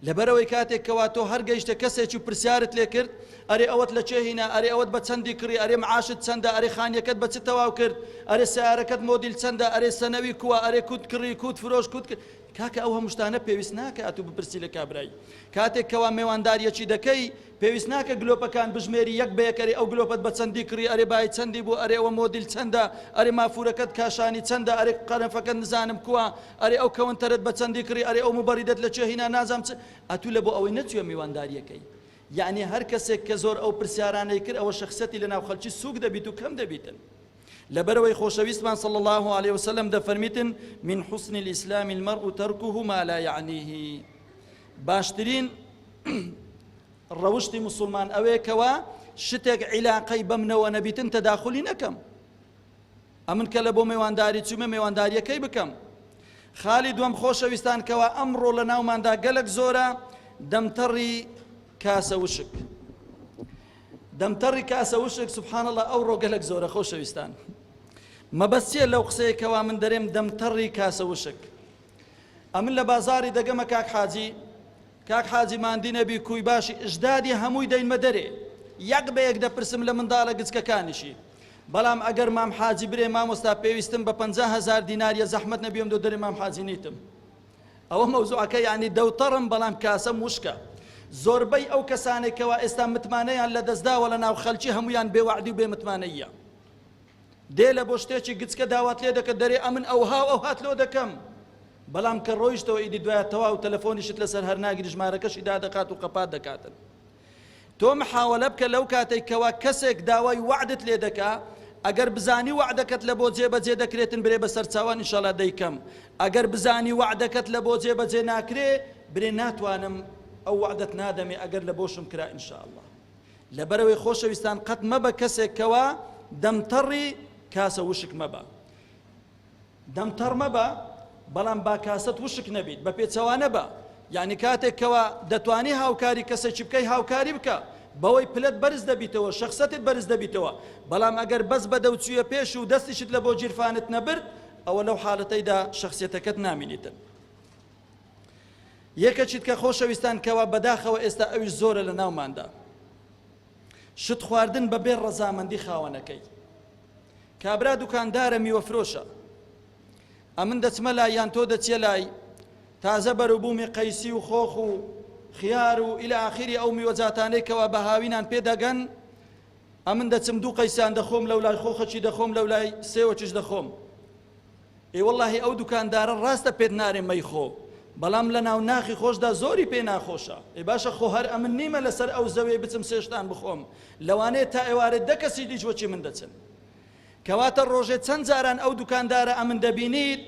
لەبەرەوەی کاتێک کەوا تۆ هەر گەیشتە کەسێکی و پرسیارت لێ کرد، ئەرێ ئەوەت لە چێ هینە، ئەرێ ئەوەت بە چەندی کڕی، ئەرێ معاشت چەندە، ئەرێ خانیەکەت بە چ تەواو کرد، ئەرێ سیارەکەت مۆدیل چەندە، ئەرێ سەنەوی کووە، ئەرێ کووت کڕی، کووت فرۆش کووت کرد. کاکە ئەو هەموو شتانە پێویست ناکە ئەتوو بپرسی لە کابرایی. کاتێک کەوا میوانداریەکی دەکەی پێویست ناکە گلۆپەکان بژمێری یەک بە یەک، ئەرێ ئەو گلۆپەت بە چەندی کڕی، ئەرێ بای چەندی بوو، ئەرێ ئەوە مۆدیل چەندە، ئەرێ مافورەکەت کاشانی چەندە، ئەرێ قەرەفەکەت نزانم کووە، ئەرێ ئەو کەونتەرت بە چەندی کڕی، ئەرێ ئەو موبەریدەت لە چێ هینا نازام چ. ئەتوو لە بۆ ئەوەی نەچووە میوانداریەکەی. یعنی هەر کەسێک کە زۆر ئەو پرسیارانەی کرد ئەوە شەخسەتی لە ناو خەڵکی سووک دەبیت و کەم دەبیتن. لبروي خوشويستمان صلى الله عليه وسلم دفرميتن من حسن الإسلام المرء تركه ما لا يعنيه. باشترين روشتي مسلمان أويكوا شتك علاقي بمنا ونبيتن تداخلي نكم. أمن كلبو ميوانداري تسومي ميوانداري كي بكم. خالد وم خوشويستان كوا أمرو لنا ومان دا قلق زورا دمتري كاسة وشك. دمتري كاسة وشك سبحان الله أورو قلق زورا خوشويستان. ما بسيا لو قصي كوا من دريم دمتري كاسة وشك. أمن لبازاري دقم كاك حاجي ماندي نبي كوي باشي اجدادي هموي دين مدري يقبى يقدر برسم لمن دالة قد كانشي بلام أجر مام حاجي بري مام وستا بيستم ب 50,000 دينار يا زحمة نبيهم دو دري مام حاجي نيتم أو موضوعك يعني دوترم بلام كاسة مشكا زوربي أو كساني كوا استام متمانية على دزدا ولا ناو خلشي هميان بوعدي وبمتمانية دێ لە بۆ شتێکی گچکە داوات لێ دەکە دەرێ ئەمن ئەو هاو ئەو هات لۆ دەکەم بەڵام کە ڕۆیشتەوە ئیدی دوایە تەواو تەلەفۆنیشت لەسەر هەر ناگیری ژمارەکەشی دادەکات و قەپات دەکاتن تۆ محاوەلە بکە لەو کاتێکەوە کەسێک داوای وعدت لێ دەکا ئەگەر بزانی وعدەکەت لە بۆ جێبەجێ دەکرێتن برێ بەسەر چاوان ئینشاڵڵا دەیکەم ئەگەر بزانی وعدەکەت لە بۆ جێبەجێ ناکرێ برێ ناتوانم ئەو وعدەت نادەمێ ئەگەر لە بۆشم کرا ئینشاءڵڵا لەبەرەوەی خۆشەویستان قەت مەبە کەسێکەوە دەمتەڕی کاسە وشک مەبە دەمتەڕ مەبە بەڵام با کاسەت وشک نەبیت بە پێچەوانە بە یعنی کاتێکەوە دەتوانی هاوکاری کەسێکی بکەی هاوکاری بکە بەوەی پلت بەرز دەبیتەوە شخصەتت بەرز دەبیتەوە بەڵام ئەگەر بەس بەدەوچوویە پێش و دەستیشت لە بۆ جیرفانت نەبرد ئەوە لەو حاڵەتەیدا شخصیەتەکەت نامینیتن یەکەچیت کە خۆشەویستان کەوا بەداخەوە ئێستا ئەویش زۆرە لە ناوماندا شت خواردن بەبێ ڕەزامەندی خاوەنەکەی کابرا دوکاندارە میوەفرۆشە ئەمن دەچمە لای یان تۆ دەچێ لای تازە بەروبوومی قەیسی و خۆخ و خیار و ئیلە ئاخری ئەو میوەجاتانەی کەوا بە هاوینان پێدەگەن ئەمن دەچم دوو قەیسیان دەخۆم لەو لای خۆخەکی دەخۆم لەو لای سێوەکیش دەخۆم ئێ وەڵڵاهی ئەو دوکاندارە ڕاستە پێت نارێ مەیخۆ بەڵام لە ناو ناخی خۆشدا زۆری پێ ناخۆشە ئێ باشە خۆ هەر ئەمن نیمە لەسەر ئەو زەوێ بچم سێشتان بخۆم لەوانەیە تا ئێوارێت دە کەسی دیش وەچی من دەچن کەواتە ڕۆژێ چەند جاران ئەو دوکاندارە ئەمن دەبینیت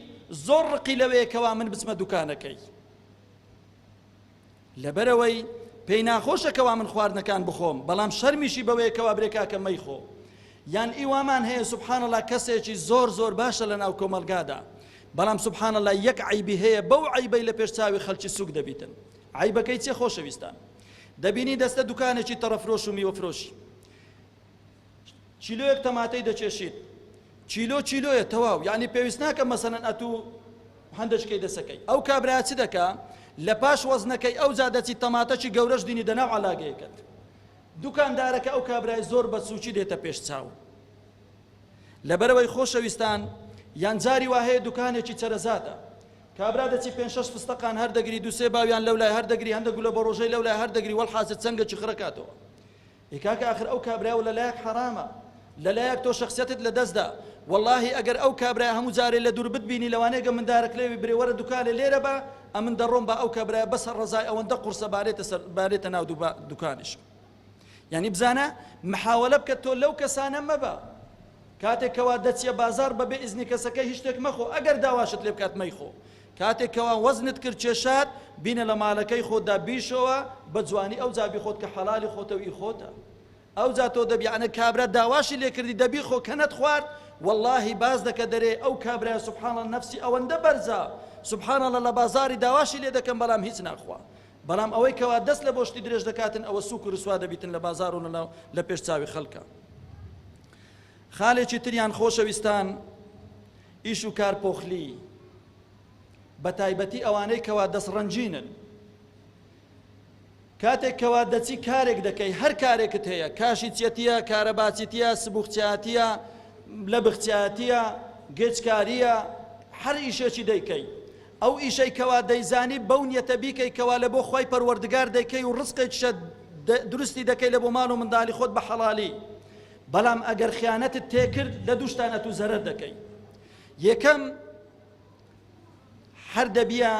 زۆر ڕقی لەوەیە کەوا من بچمە دوکانەکەی لەبەرەوەی پێی ناخۆشە کەوا من خواردنەکان بخۆم بەڵام شەرمیشی بەوەیە کەوا برێکاکە مەیخۆ یان ئیوامان هەیە سوبحانەڵڵا کەسێکی زۆر زۆر باشە لە ناو کۆمەلگادا بەڵام سوبحانەڵڵا یەک عیبی هەیە بەو عیبەی لە پێش چاوی خەڵکی سووک دەبیتن عیبەکەی چێ خۆشەویستان دەبینی دەستە دوکانێکی تەڕەفرۆش و میوەفرۆشی چیلۆیەک تەماتەی دەچێشیت چیلۆیە تەواو یعنی پێویست ناکە مەسەلەن ئەتوو هەندێکەکەی دەسەکەی ئەو کابرا چ دەکا لە پاش وەزنەکەی ئەو زادەچی تەماتەکی گەورەش دینی دەناو عەلاگەیەکەت دوکاندارەکە ئەو کابرای زۆر بە سووچی دێتە پێش چاو لەبەرەوەی خۆشەویستان یان جاری وا هەیە دوکانێکی چەرەزاتە کابرا دەچی پێنج شەش فستەقان هەردەگری دووسێ باویان لەو لای هەردەگری هەندێک گولە بە ڕۆژەی لەو لای هەردەگری وەڵحاسێت چەنگەکی خڕەکاتەوە ئێکاکە ئاخر ئەو کابراوە لەلایەک حرامە لەلایەک تۆ شخصیەتت لەدەستدا والله ئەگەر ئەو کابرای هەموو جارێ لە دوور بتبینی لەوانەیە مندارێک لێوی برێ وەرە دوکانێ لێرە بە ئەمن دەڕۆم بە ئەو کابرایە بەس ڕزای ئەوەندە قورسە بارێتە ناو دوکانیش یعنی بزانە محاوەلە بکە تۆ لەو کەسانە مەبە کاتێکەوە دەچیە بازار بەبێ ئیزنی کەسەکەی هیچ شتێک مەخۆ ئەگەر داواشت لێ بکات مەیخۆ کاتێکەوە وەزنت کرد کێشات بینە لە ماڵەکەی خۆتدا بیشەوە بە جوانی ئەو جابی خۆت کە حەلالی خۆتەوەی خۆتە ئەو جا تۆ دەبیانە کابرا داواشی لێ کردی دەبی خۆ کەنەت خوارد والله باز دەکە دەرێ ئەو کابرا سبحان الله نفسی ئەوەندە بەرزە سبحان الله لە بازاری داواشی لێ دەکەم بەڵام هیچ ناخوا بەڵام ئەوەی کەوا دەست لە بۆشتی درێژ دەکاتن ئەوە سووک و رسوا دەبیتن لە بازار و لە پێش چاوی خەڵکە خاڵێکی تریان خۆشەویستان ئیش و کارپۆخلی بە تایبەتی ئەوانەی کەوا دەستڕەنجینن کاتێک کەوا دەچی کارێک دەکەی هەر کارێکت هەیە کاشی چێتیە کارەباچیتیە سبوخچاتیە لە بخچاتیە گەجکاریە هەر ئیشێکی دەیکەی ئەو ئیشەی کەوا دەیزانی بەو نیەتە بیکەی کەوا لە بۆ خۆی پەروەردگار دەیکەی و ڕزقێکیشە درستی دەکەی لە بۆ ماڵ و منداڵی خۆت بە حەڵالی بەڵام ئەگەر خیانەتت تێکرد لە دووشتانە تو زەرەر دەکەی یەکەم هەر دەبیە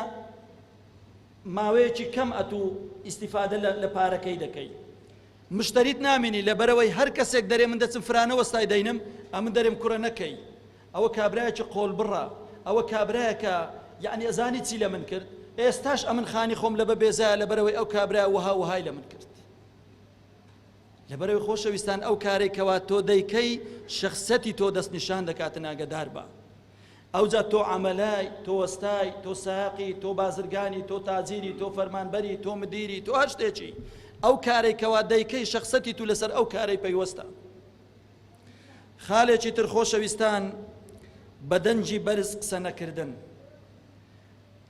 ماوەیەکی کەم ئەتوو ئیستیفادە لە پارەکەی دەکەی مشتریت نامینی لەبەرەوەی هەر کەسێک دەرێ من دەچم فرانە وەستای دەینم ئەمن دەرێم کوڕە نەکەی ئەوە کابرایەکی قۆڵ بڕە ئەوە کابرایەکە یعنی ئەزانی چی لە من کرد ئێستاش ئەمن خانی خۆم لە بەبێزایە لەبەرەوەی ئەو کابرای وەها وەهای لە من کرد لەبەرەوەی خۆشەویستان ئەو کارێکەوە تۆ دەیکەی شخصەتی تۆ دەستنیشان دەکاتە ئاگادار بە ئەوجا تۆ عەمەلای تۆ وەستای تۆ ساقی تۆ بازرگانی تۆ تاجیری تۆ فەرمانبەری تۆ مدیری تۆ هەر شتێکی ئەو کارێکەوە دەیکەی شخصەتی تو لەسەر ئەو کارەی پەیوەستە خاڵێکی تر خۆشەویستان بە دەنجی بەرز قسە نەکردن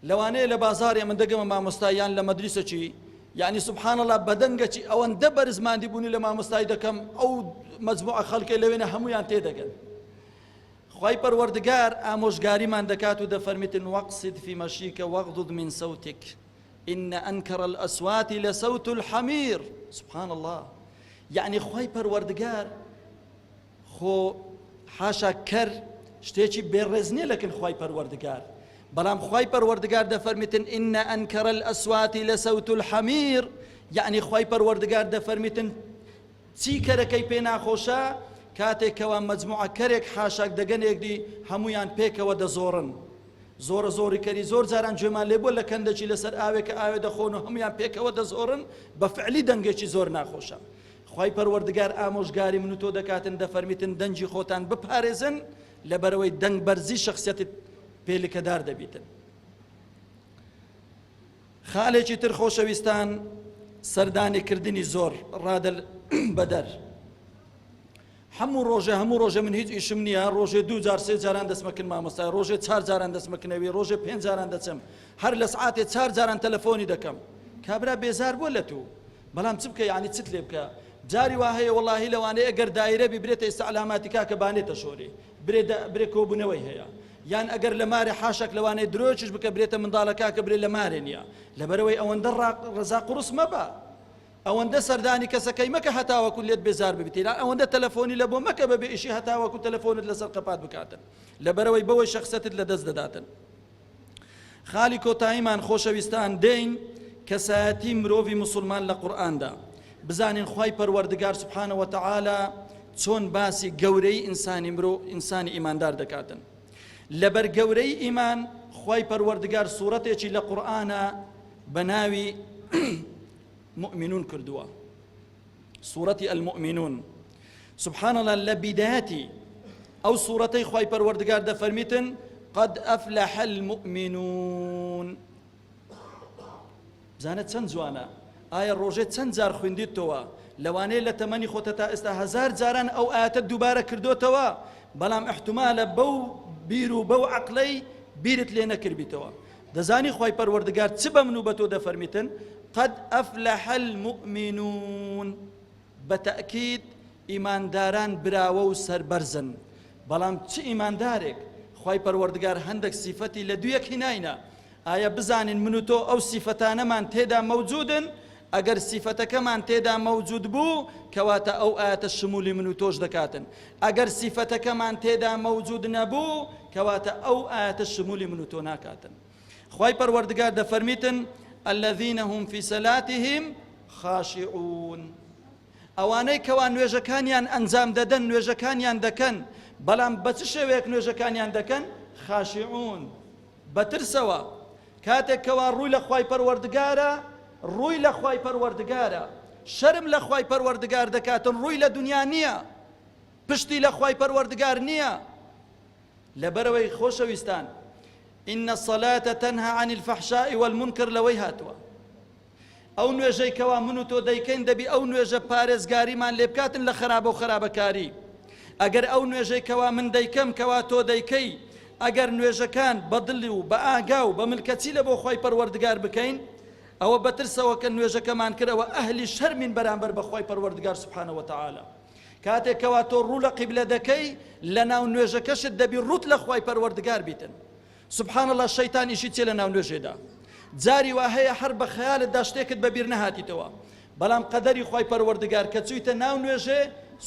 لەوانەیە لە بازارێ من دەگەمە مامۆستایان لە مەدرسەکی یعنی سبحان الله بەدەنگەکی ئەوەندە بەرزماندی بوونی لە مامۆستای دەکەم ئەو مەجموعە خەڵکەی لەوێنە هەمویان تێدەگەن خی پەروەردگار ئامۆژگاریمان دەکات و دەفەرمیتن وەقسد فی مەشیکە وەغضض من صوتك إن أنكر الأصوات لصوت الحمير سبحان الله يعني خی پەروەردگار خۆ حاشا کەر شتێکی بێڕێز نییە لەکن خوای پەروەردگار بەڵام خوای پەروەردگار دەفەرمیتن ئینە ئەنکەرە الئەسواتی لەسەوت الحەمیر یعنی خوای پەروەردگار دەفەرمیتن چی کەرەکەی پێ ناخۆشە کاتێکەوە مەجموعە کەرێک حاشاک دەگەنێکدی هەمویان پێکەوە دەزۆڕن زۆری کەری زۆر جاران گوێمان لێ بۆ لە کەندەکی لەسەر ئاوێکە ئاوێ دەخۆن و هەمویان پێکەوە دەزۆڕن بە فعلی دەنگێکی زۆر ناخۆشە خوای پەروەردگار ئامۆژگاری من و تۆ دەکاتن دەفەرمیتن دەنجی خۆتان بپارێزن لەبەرەوەی دەنگ بەرزی شخصیەتت پێلکەدار دەبیتن خاڵێکی تر خۆشەویستان سەردانیکردنی زۆر ڕادە بەدەر هەموو ڕۆژە من هیچ ئیشم نییە ڕۆژێ 2 جار 3 جاران دەسمەکن مامۆستا ڕۆژێ 4 جاران دەسمەکنەوەی ڕۆژێ 5 جاران دەچم هەر لە سعاتێ 4 جاران تەلەفۆنی دەکەم کابرا بێزار بۆ لە تو بەڵام چ بکە یعنی چت لێ بکە جاری وا هەیە وەڵاهی لەوانەیە ئەگەر دایرە ببرێتە ئێستا علاماتی کاکە بانێتە شۆرێ برێ کۆبوونەوەی هەیە یان ئەگەر لە مارێ حاشەک لەوانەیە درۆچش بکە برێتە منداڵە کاکە برێ لە مارێ نییە لەبەرەوەی ئەوەندە ڕزا قوڕس مەبە ئەوەندە سەردانی کەسەکەی مەکە هەتاوەکو لێت بێزار ببیتێ ئەوەندە تەلەفۆنی لە بۆ مەکە بەبێ ئیشی هەتاوەکو تەلەفۆنت لەسەر قەپات بکاتن لەبەرەوەی بەوەی شەخسەتت لە دەست دەداتن خاڵی کۆتاییمان خۆشەویستان دێین کەسایەتی مرۆڤی موسڵمان لە قورئاندا بزانین خوای پەروەردگار سبحانه وتعالى چۆن باسی گەورەی ئینسانی مرۆ ئینسانی ئیماندار دەکاتن لەبەر گەورەی ئیمان خوای پەروەردگار سوورەتێکی لە قورئانە بە ناوی مؤمنون كردوا سورة المؤمنون سبحان الله لبدايتي أو سورتي خواي پروردگار دا فرميتن قد أفلح المؤمنون زانت چەند جوانە ئایا ڕۆژێ چەند جار خوێندیتەوە لەوانەیە لە تەمەنی خۆتەتا ئێستا 1000 جاران ئەو ئاەتە دووبارە کردوتەوە بەڵام احتمالە بەو بیر و بەو عەقلەی بیرت لێ نەکردیتەوە دەزانی خوای پەروەردگار چ بە من و بە تۆ دەفەرمیتن قد أفلح المؤمنون بتأكيد إيمان داران براو سربرزن بلام چه إيمان دارك خواهي پروردگار هندك صفتي لدويك هناينا آيا بزانين منو تو أو صفتان من تيدا موجودن اگر صفتك من تيدا موجود بو كواتا أو آيات الشمول منو توش دكاتن اگر صفتك من تيدا موجود نبو كواتا أو آيات الشمول منو تو ناكاتن خواهي پروردگار دا فرميتن الذين هم في صلاتهم خاشعون ئەوانەی کەوا نوێژەکانیان ئەنجام دەدەن نوێژەکانیان دەکەن بەڵام بە چ شێوەیەک نوێژەکانیان دەکەن خاشعون بەترسەوە کاتێک کەوا ڕووی لە خوای پەروەردگارە شەرم لە خوای پەروەردگار دەکاتن ڕووی لە دنیا نییە پشتی لە خوای پەروەردگار نییە لەبەرەوەی خۆشەویستان إن الصلاة تنهى عن الفحشاء والمنكر لوي هاتوا أو نوجي كوا منو تو ديكين دبي أو نوجي بارزگاري من لبكاتن لخراب وخراب كاري أجر أو نوجي كوا من ديكم كوا تو ديكي أجر نوجي كان بدلو بآجاو بملكتي لبو خوي پروردگار بكين أو بترسوا كان نوجي كمان كرا وأهل الشر من برامبر بخوي پروردگار سبحانه وتعالى كاتي كوا تو رولا قبل دكي لنا نوجي كشد دبي روت لخوي پروردگار بيتن سبحان الله الشيطان إشي تيلنا ونوجدا جاري وهي حرب خيال داشتيكت ببير نهاتي توا بلام قدري خوي پروردگار كتسويتا ناو نوجه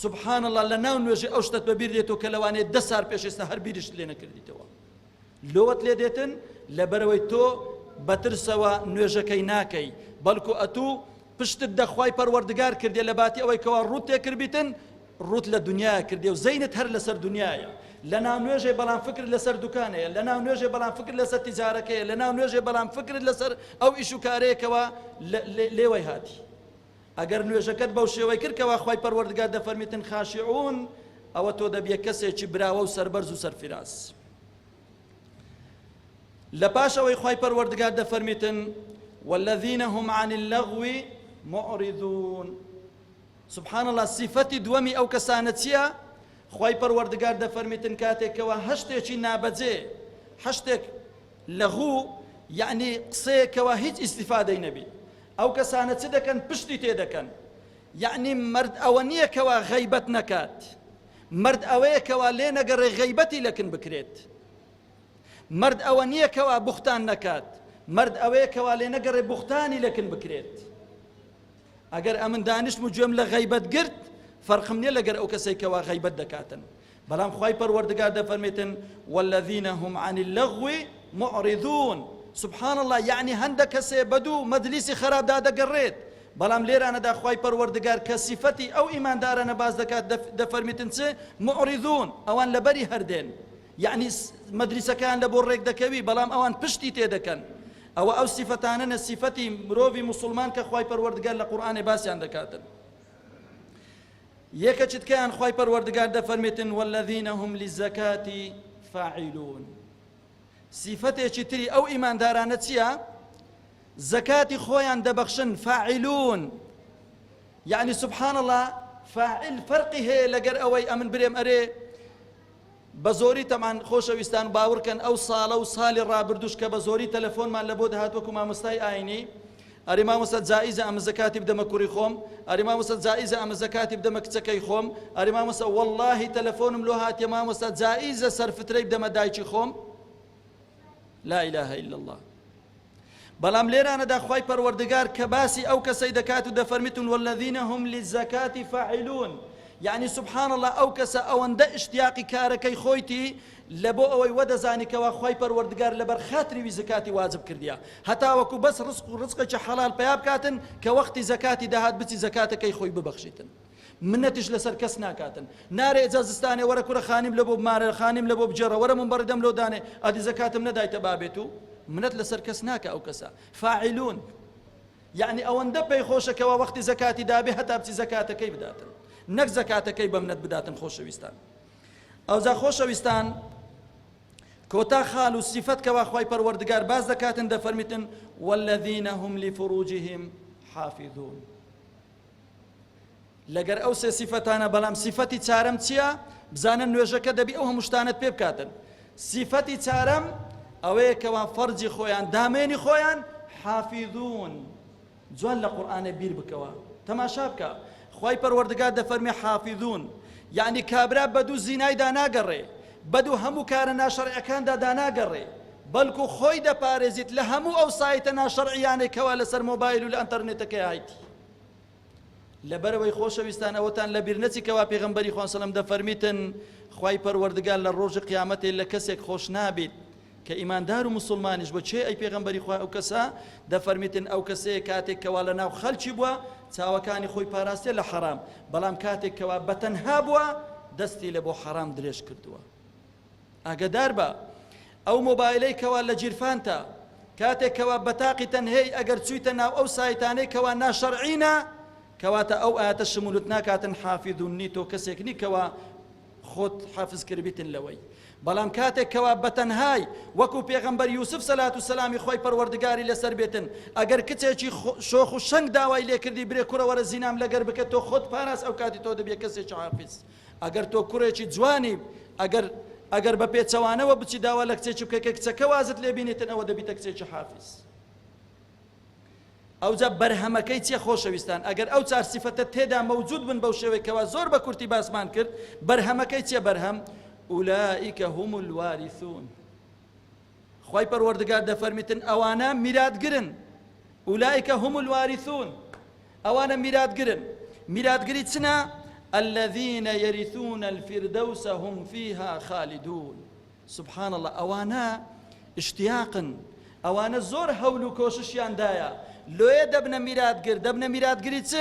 سبحان الله لناو نوجه اوشتت ببير ديتو كلواني دسار پیش هر بيرش لينا كردي توا لوت ليديتن لبروي تو بترسوا نوجه كي ناكي بلكو اتو پشت دخواي پروردگار كردي لباتي اوي كوا روت كربيتن روت لدنيا كردي وزينت هر لسر دنيايا لنا نوجه بلان فكر لسر دكانه لنا نوجه بلان فكر لسر تجارك لنا نوجه بلان فكر لسر او ايشو كاري كوا لوي هاتي اگر نوجه كد بو شوي كر كوا خوي پروردگار د فرميتن خاشعون او تو د بيكسه چ براو سربرز سر فراس لباش او خوي پروردگار د فرميتن والذين هم عن اللغو معرضون سبحان الله صفتي دومي او كسانتيا خوای پەروەردگار دەفەرمیتن کاتێکەوە هەشتێکی نابەجێ هەشتێک لەغوو یعنی قسەیەکەوە هیچ ئیستیفادەی نەبی ئەو کەسانە چ دەکەن پشتی تێدەکەن یعنی مرد ئەوە نییە کەوا غەیبەت نەکات مرد ئەوەیە کەوا لێ نەگەڕێ غەیبەتی لەکن بکرێت مرد ئەوە نییە کەوا بوختان نەکات مرد ئەوەیە کەوا لێ نەگەڕێ بوختانی لەکن بکرێت ئەگەر ئەمن دانیشتم و گوێم لە غەیبەت گرت فەرقم نییە لەگەر ئەو کەسەی کەوا غەیبەت دەکاتن بەڵام خوای پەروەردگار دەفەرمێتن والذین هم عن اللغو معرضون. سبحان الله، یعنی هەندێک کەسێ بەدوو مەجلیسی خراپدا دەگەڕێت، بەڵام لێرانەدا خوای پەروەردگار کە سیفەتی ئەو ئیماندارانە باز دەکات دەفەرمێتن چ معرضون، ئەوان لەبەری هەردێن، یعنی مەجلیسەکان لە بۆ ڕێک دەکەوی بەڵام ئەوان پشتی تێدەکەن. ئەوە ئەو سیفەتانە سیفەتی مرۆڤی موسڵمان کە خوای پەروەردگار لە قورئانێ باسییان دەکاتن. یەکە چتکەیان خوای پەروەردگار دەفەرمێتن والذین هم للزەکاة فاعلون. سیفەتێکی تری ئەو ئیماندارانە چییە؟ زەکاتی خۆیان دەبەخشن، فاعلون، یعنی سبحان الله فاعل فەرقی هەیە لەگەر ئەوەی ئەمن برێم ئەرێ بە زۆری تەمان خۆشەویستان باوڕکەن ئەو ساڵە و ساڵی ڕابردوش کە بە زۆری تەلەفۆنمان لە بۆ دەهات وەکو مامۆستای ئاینی، ئەرێ مامۆستا جائیزە ئەمە زەکاتی بدەمە کوڕی خۆم، ئەرێ مامۆستا جائیزە ئەمە زەکاتی بدەمە کچەکەی خۆم، ئەرێ مامۆستا وەڵڵاهی تەلەفۆنم لۆ هاتیە مامۆستا جائیزە سەرفترەی بدەمە دایکی خۆم. لا إله إلا الله. بەڵام لێرانەدا خوای پەروەردگار کە باسی ئەو کەسەی دەکات و دەفەرمیتون والذین هم للزەکاة فاعلون، یعنی سبحان الله ئەو کەسە ئەوەندە ئشتیاقی کارەکەی خۆیتی لە بۆ ئەوەی وەدەزانیکەوە خوای پەروەردگار لەبەر خاتریوی زەکاتی واجب کردیە، هەتا وەکو بەس ڕزق و ڕزقێکی حەڵال پیا بکاتن کە وەختی زەکاتی داهات بچی زەکاتەکەی خۆی ببەخشیتن، منەتیش لەسەر کەس ناکاتن، نارێ ئێجازستانێ وەرە کوڕە خانیم لە بۆ بمارە، خانیم لە بۆ بجێڕە، وەرە من بەڕدەم لۆ دانێ ئەدی زەکاتم نەدایتە بابێت و منەت لەسەر کەس ناکە ئەو کەسە. فاعلون، یعنی ئەوەندە پێی خۆشەکەوە وەختی زەکاتی دابێ هەتا بچی زەکاتەکەی بداتن، نەک زەکاتەکەی بە منەت بداتن. خۆشەویستان، ئەوجا خۆشەویستان کۆتا خاڵ و سیفەتکەوە خوای پەروەردگار باز دەکاتن دەفەرمیتن والذین هم لفروجهم حافظون. لەگەر ئەو سێ سیفەتانە بەڵام سیفەتی چارەم چییە؟ بزانن نوێژەکە دەبی ئەو هەموو شتانت پێ بکاتن. سیفەتی چارەم ئەوەیە کەوا فەرجی خۆیان دامێنی خۆیان حافظون. جوان لە قورئانە بیر بکەوە، تەماشا بکە، خوای پەروەردگار دەفەرمێ حافظون، یعنی کابرا بەدوو زینایدا ناگەڕێ، بەدوو هەموو کارە ناشەرعیەکاندا داناگەڕێ، بەڵکو خۆی دەپارێزیت لە هەموو ئەو سایتە ناشەرعیانەی کەوا لەسەر مۆبایل و لە ئەنتەرنێتەکەی هایتی. لەبەرەوەی خۆشەویستان ئەوەتان لە بیر نەچیکەوە پێغەمبەری خوا سەڵەم دەفەرمیتن خوای پەروەردگار لە ڕۆژی قیامەتێ لە کەسێک خۆش نابێت کە ئیماندار و مسلمانیش بۆ چێ ئەی پێغەمبەری خوا ئەو کەسە دەفەرمیتن ئەو کەسەیە کاتێک کەوا لە ناو خەڵکی بووە چاوەکانی خۆی پاراستێ لە حەرام، بەڵام کاتێک کەوا بەتەنها بووە دەستی لە بۆ حەرام درێژ کردووە. ئاگدار بە ئەو مۆبایلەی کەوا لە جیرفانتە، کاتێک کەوا بەتاقی تەنهەی ئەگەر چوویتە ناو ئەو سایتانەی کەوا ناشەرعینە کەواتە ئەو ئاەتە شمولت ناکاتن حافظون نی تۆ کەسێک نی کەوا خۆت حافظ کردبیتن لەوەی، بەڵام کاتێک کەوا بەتەنهای وەکو پێغەمبەر یوسف سەلات و سەلامی خۆی پەروەردگاری لەسەر بێتن، ئەگەر کچێکی شۆخ و شەنگ داوای لێکردی برێ کوڕە وەرە زینام لەگەر بکە تۆ خۆت پاراست ئەو کاتی تۆ دەبێت کەسێکی حافظ. ئەگەر تۆ کوڕێکی جوانی ئەگەر بە پێچەوانەوە بچی داوا لە کچێکی بکە کچەکە وازت لێبینێتن ئەوە دەبیتە کچێکی حافظ. ئەوجا بەرهەمەکەی چیە خۆشەویستان؟ ئەگەر ئەو چار سیفەتە تێدا مەوجود بن بەو شێوەیەکەوە زۆر بە کورتی باسمان کرد، بەرهەمەکەی چیە؟ بەرهەم ئولائیکە هم الوارثون. خوای پەروەردگار دەفەرمیتن ئەوانە میراتگرن، ئولائیکە هم الوارثون، ئەوانە میراتگرن. میراتگری چنە؟ الذين يرثون الفردوس هم فيها خالدون. سبحان الله، ئەوانە اشتیاقن، ئەوانە زۆر هەول و کۆششیان دایە لۆیە دەبنە میراتگر. دەبنە میراتگری چ؟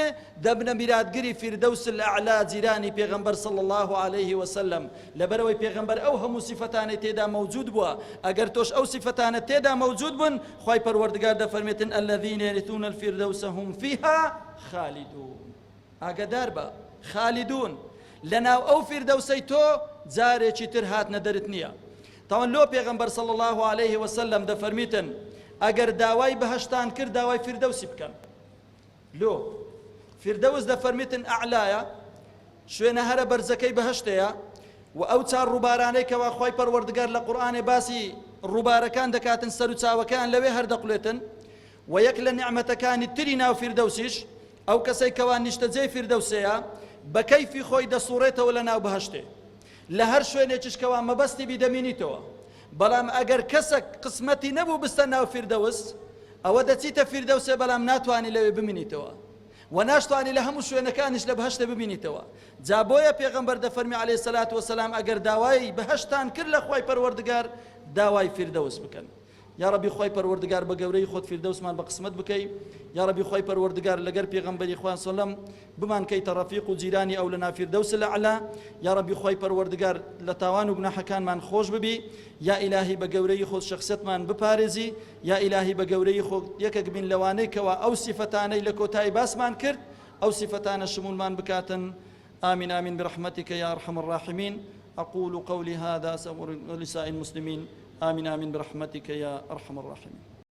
دەبنە میراتگری فیردەوس الأعلا جیرانی پێغەمبەر صلی الله عليه وسلم. لەبەرەوەی پێغەمبەر ئەو هەموو سیفەتانەی تێدا مەوجود بووە، ئەگەر تۆش ئەو سیفەتانە تێدا مەوجود بن خوای پەروەردگار دەفەرمێتن الذين يرثون الفردوس هم فيها خالدون. ئاگدار بە خالدون، لەناو ئەو فیردەوسەی تۆ جارێکی تر هاتنە دەرت نییە. تاوان لۆ پێغەمبەر صلی الله عليه وسلم دەفەرمیتن ئەگەر داوای بەهەشتان کرد داوای فیردەوسی بکەن. لۆ فیردەوس دەفەرمیتن ئەعلایە، شوێنە هەرە بەرزەکەی بەهەشتەیە و ئەو چار ڕووبارانەی کەوا خوای پەروەردگار لە قورئانێ باسی ڕووبارەکان دەکاتن سەر و چاوەکان لەوێ هەردەقولێتن و یەک لە نیعمەتەکانی تری ناو فیردەوسیش ئەو کەسەی کەوا نیشتەجێی فیردەوسەیە بە کەیفی خۆی دەسوڕێتەوە لە ناو بەهەشتێ، لە هەر شوێنێکیش کەوا مەبەستی بیدەمینیتەوە. بەڵام ئەگەر کەسێک قسمەتی نەبوو بستە ناو فیردەوس ئەوە دەچیتە فیردەوسێ بەڵام ناتوانانی لەوێ بمینیتەوە. و ناشتوانی لە هەموو شوێنەکانیش لە بەهەشتە ببینیتەوە. جا بۆیە پێغەمبەر دەفەرمی عەلەیهی سەلات وەسەلام ئەگەر داوای بەهەشتان کرد لە خوای پەروەردگار داوای فیردەوس بکەن. یا ربی خوای پەروەردگار بە گەورەی خۆت فیردەوسمان بە قسمت بکەی. یا ربی خوای پەروەردگار لەگەر پێغەمبەری خوا سەلەم بمان کەیتە ڕەفیق و جیرانی ئەو لەنا فیردەوس الأعلا. یا ربی خوای پەروەردگار لە تاوان و گوناحەکانمان خۆش ببی. یا ئیلاهی بە گەورەی خۆت شەخسیەتمان بپارێزی. یا ئیلاهی بە گەورەی خۆت یەکێک بین لەوانەی کەوا ئەو سیفەتانەی لە کۆتایی باسمان کرد ئەو سیفەتانە شمولمان بکاتن. آمين آمين برحمتك يا أرحم الراحمين. أقول قولي هذا لسائر المسلمين. آمين آمين برحمتك يا أرحم الراحمين.